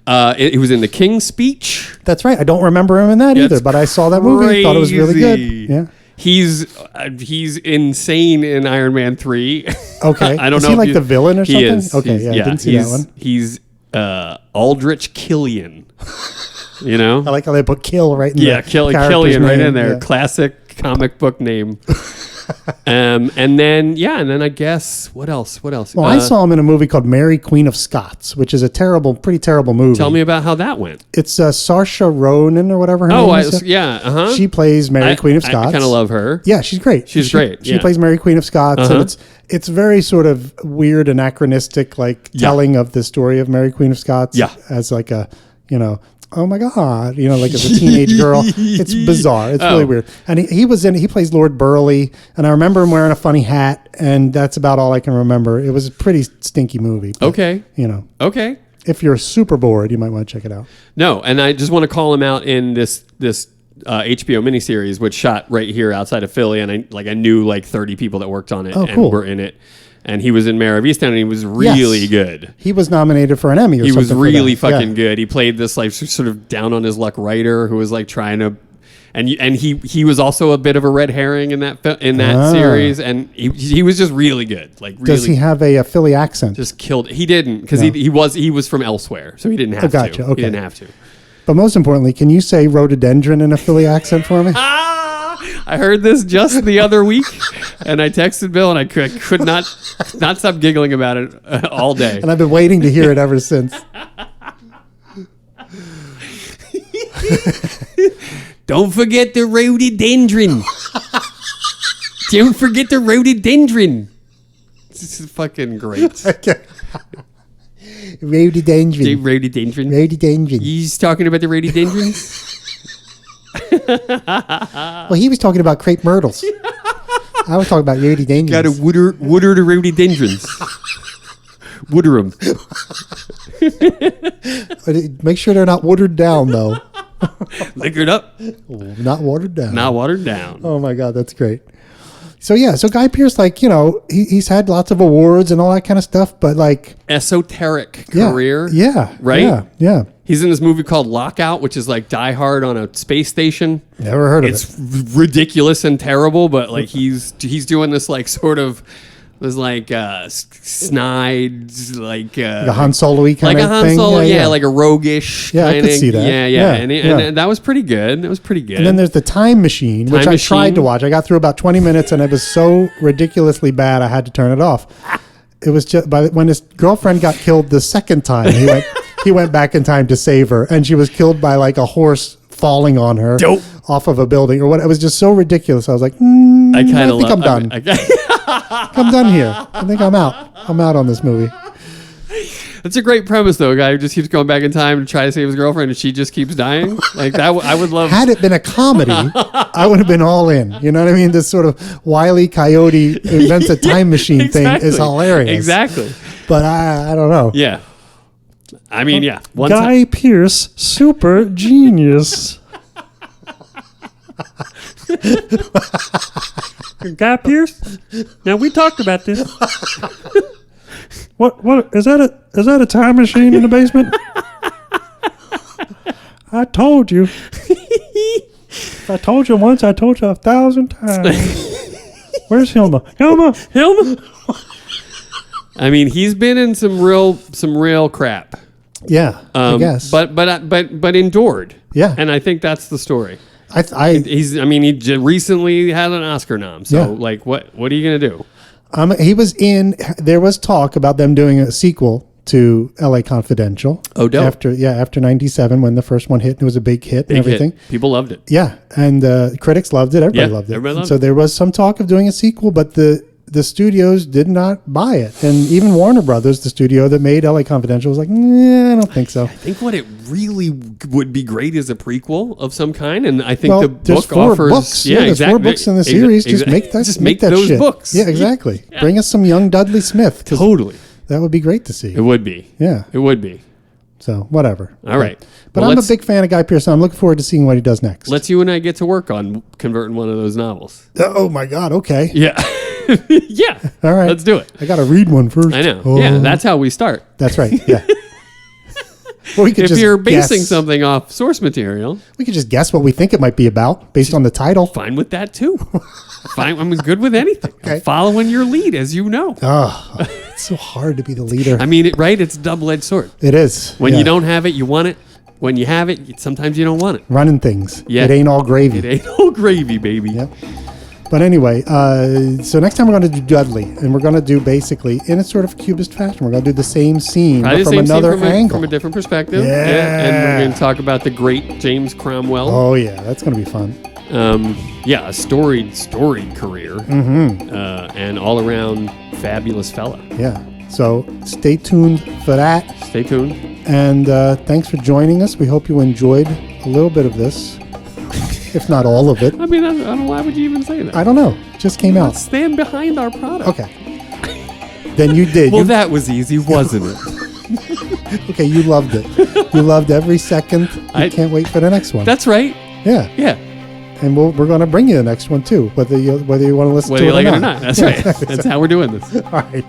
It was in the King's Speech. That's right. I don't remember him in that either, That's but I saw that movie. Thought it was really good. crazy. Yeah. He's insane in Iron Man 3. Okay. I don't Is know. he if like the villain or he something? Is. Okay, He's- yeah, I didn't see that one. He's Aldrich Killian. You know? I like how they put "kill" right in Yeah, the Killian character's right name. in there. Yeah. Classic comic book name. And then I guess what else? Well, I saw him in a movie called Mary Queen of Scots, which is a pretty terrible movie. Tell me about how that went. It's Saoirse Ronan or whatever her Oh, name is. yeah. She plays Mary Queen of Scots. I kind of love her. Yeah, she's great. She's great, She yeah. plays Mary Queen of Scots, and it's very sort of weird, anachronistic, like telling of the story of Mary Queen of Scots. Yeah. As like a oh my god, like as a teenage girl. It's bizarre. It's really weird. And he plays Lord Burleigh, and I remember him wearing a funny hat, and that's about all I can remember. It was a pretty stinky movie. But, Okay. Okay. If you're super bored, you might want to check it out. No, and I just want to call him out in this HBO miniseries, which shot right here outside of Philly, and I knew like 30 people that worked on it and cool. were in it. And he was in Mayor of Easttown, and he was really good. He was nominated for an Emmy or He something. was for really that. fucking Yeah. good. He played this like sort of down on his luck writer who was like trying to, and he was also a bit of a red herring in that series, and he was just really good. Like, really, Does he have a Philly accent? just killed? He didn't, because No. he was from elsewhere, so he didn't have gotcha. to. Okay. He didn't have to. But most importantly, can you say rhododendron in a Philly accent for me? I heard this just the other week, and I texted Bill, and I could not stop giggling about it all day. And I've been waiting to hear it ever since. Don't forget the rhododendron. Don't forget the rhododendron. This is fucking great. Rhododendron. The rhododendron. Rhododendron. You just talking about the rhododendrons? Well, he was talking about crepe myrtles. I was talking about rhododendrons. Got to water the rhododendrons. Water them. Make sure they're not watered down, though. Liquored up, Not watered down. not watered down. Oh my God, that's great. So yeah, so Guy Pearce, like, he's had lots of awards and all that kind of stuff, but like Esoteric yeah, career. Yeah. Right? Yeah. He's in this movie called Lockout, which is like Die Hard on a space station. Never heard of It's it. ridiculous and terrible, but like he's doing this like sort of was like snide, like Like a Han Solo-y kind like of a Han thing. Solo, yeah, like a roguish. Yeah, I kinda, could see that. Yeah. Yeah, And yeah. that was pretty good. That was pretty good. And then there's the Time Machine, which Time I tried Machine. to watch. I got through about 20 minutes, and it was so ridiculously bad, I had to turn it off. It was just when his girlfriend got killed the second time, he went back in time to save her, and she was killed by like a horse falling on her Dope. off of a building or what. It was just so ridiculous. I was like, I kind of think I'm done. I'm done here. I think I'm out. I'm out on this movie. That's a great premise, though. A guy who just keeps going back in time to try to save his girlfriend, and she just keeps dying. Like that, I would love. Had it been a comedy, I would have been all in. You know what I mean? This sort of Wile E. Coyote invents a time machine thing is hilarious. Exactly. But I don't know. Yeah. I mean, yeah. Guy Pearce, super genius. Guy Pearce? Now we talked about this. What is that a time machine in the basement? I told you. I told you once, I told you 1,000 times. Where's Hilma? Hilma! I mean, he's been in some real crap. Yeah, I guess. But endured. Yeah. And I think that's the story. He Recently had an Oscar nom. So Yeah. like, what are you gonna do? he was in. There was talk about them doing a sequel to L.A. Confidential. Oh, dope. After '97 when the first one hit, and it was a big hit and Big everything. hit. People loved it. Yeah, and critics loved it. Everybody loved it. everybody loved so it. there was some talk of doing a sequel, but the studios did not buy it, and even Warner Brothers, the studio that made L.A. Confidential, was like, "Nah, I don't think so." I think what it really would be great is a prequel of some kind, and I think Well, the there's book 4 offers. books. Yeah, There's exactly. 4 books in the series. Just make that. Just make make that those shit. books. Yeah, exactly. Yeah. Bring us some young Dudley Smith. 'Cause Totally. that would be great to see. It would be. Yeah. It would be. So whatever. All right. But Well, I'm a let's- big fan of Guy Pearce. I'm looking forward to seeing what he does next. Let's you and I get to work on converting one of those novels. Oh my God. Okay. Yeah. Yeah. All right. Let's do it. I got to read one first. I know. Oh. Yeah, that's how we start. That's right. Yeah. Well, we could If just you're basing guess. something off source material, We could just guess what we think it might be about based on the title. fine with that too. Fine. I'm good with anything. Okay. I'm following your lead, as you know. Oh, it's so hard to be the leader. I mean, right? It's a double-edged sword. It is. When Yeah. you don't have it, you want it. When you have it, sometimes you don't want it. running things. Yeah. It ain't all gravy. It ain't all gravy, baby. Yep. But anyway, so next time we're going to do Dudley, and we're going to do basically in a sort of cubist fashion. We're going to do the same scene, Probably but the from same scene another angle. from a different perspective. Yeah. And we're going to talk about the great James Cromwell. Oh yeah, that's going to be fun. A storied career. Mm-hmm. And all around fabulous fella. Yeah. So stay tuned for that. Stay tuned. And thanks for joining us. We hope you enjoyed a little bit of this, if not all of it. I mean, I don't know. Why would you even say that? I don't know. It just came out. Stand behind our product. Okay. Then you did. Well, that was easy, wasn't it? Okay, you loved it. You loved every second. I can't wait for the next one. That's right. Yeah. Yeah. And we're going to bring you the next one too, whether you want to listen Whether to you it like or it or not. That's right. That's how we're doing this. All right.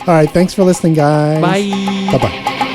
All right. Thanks for listening, guys. Bye. Bye-bye.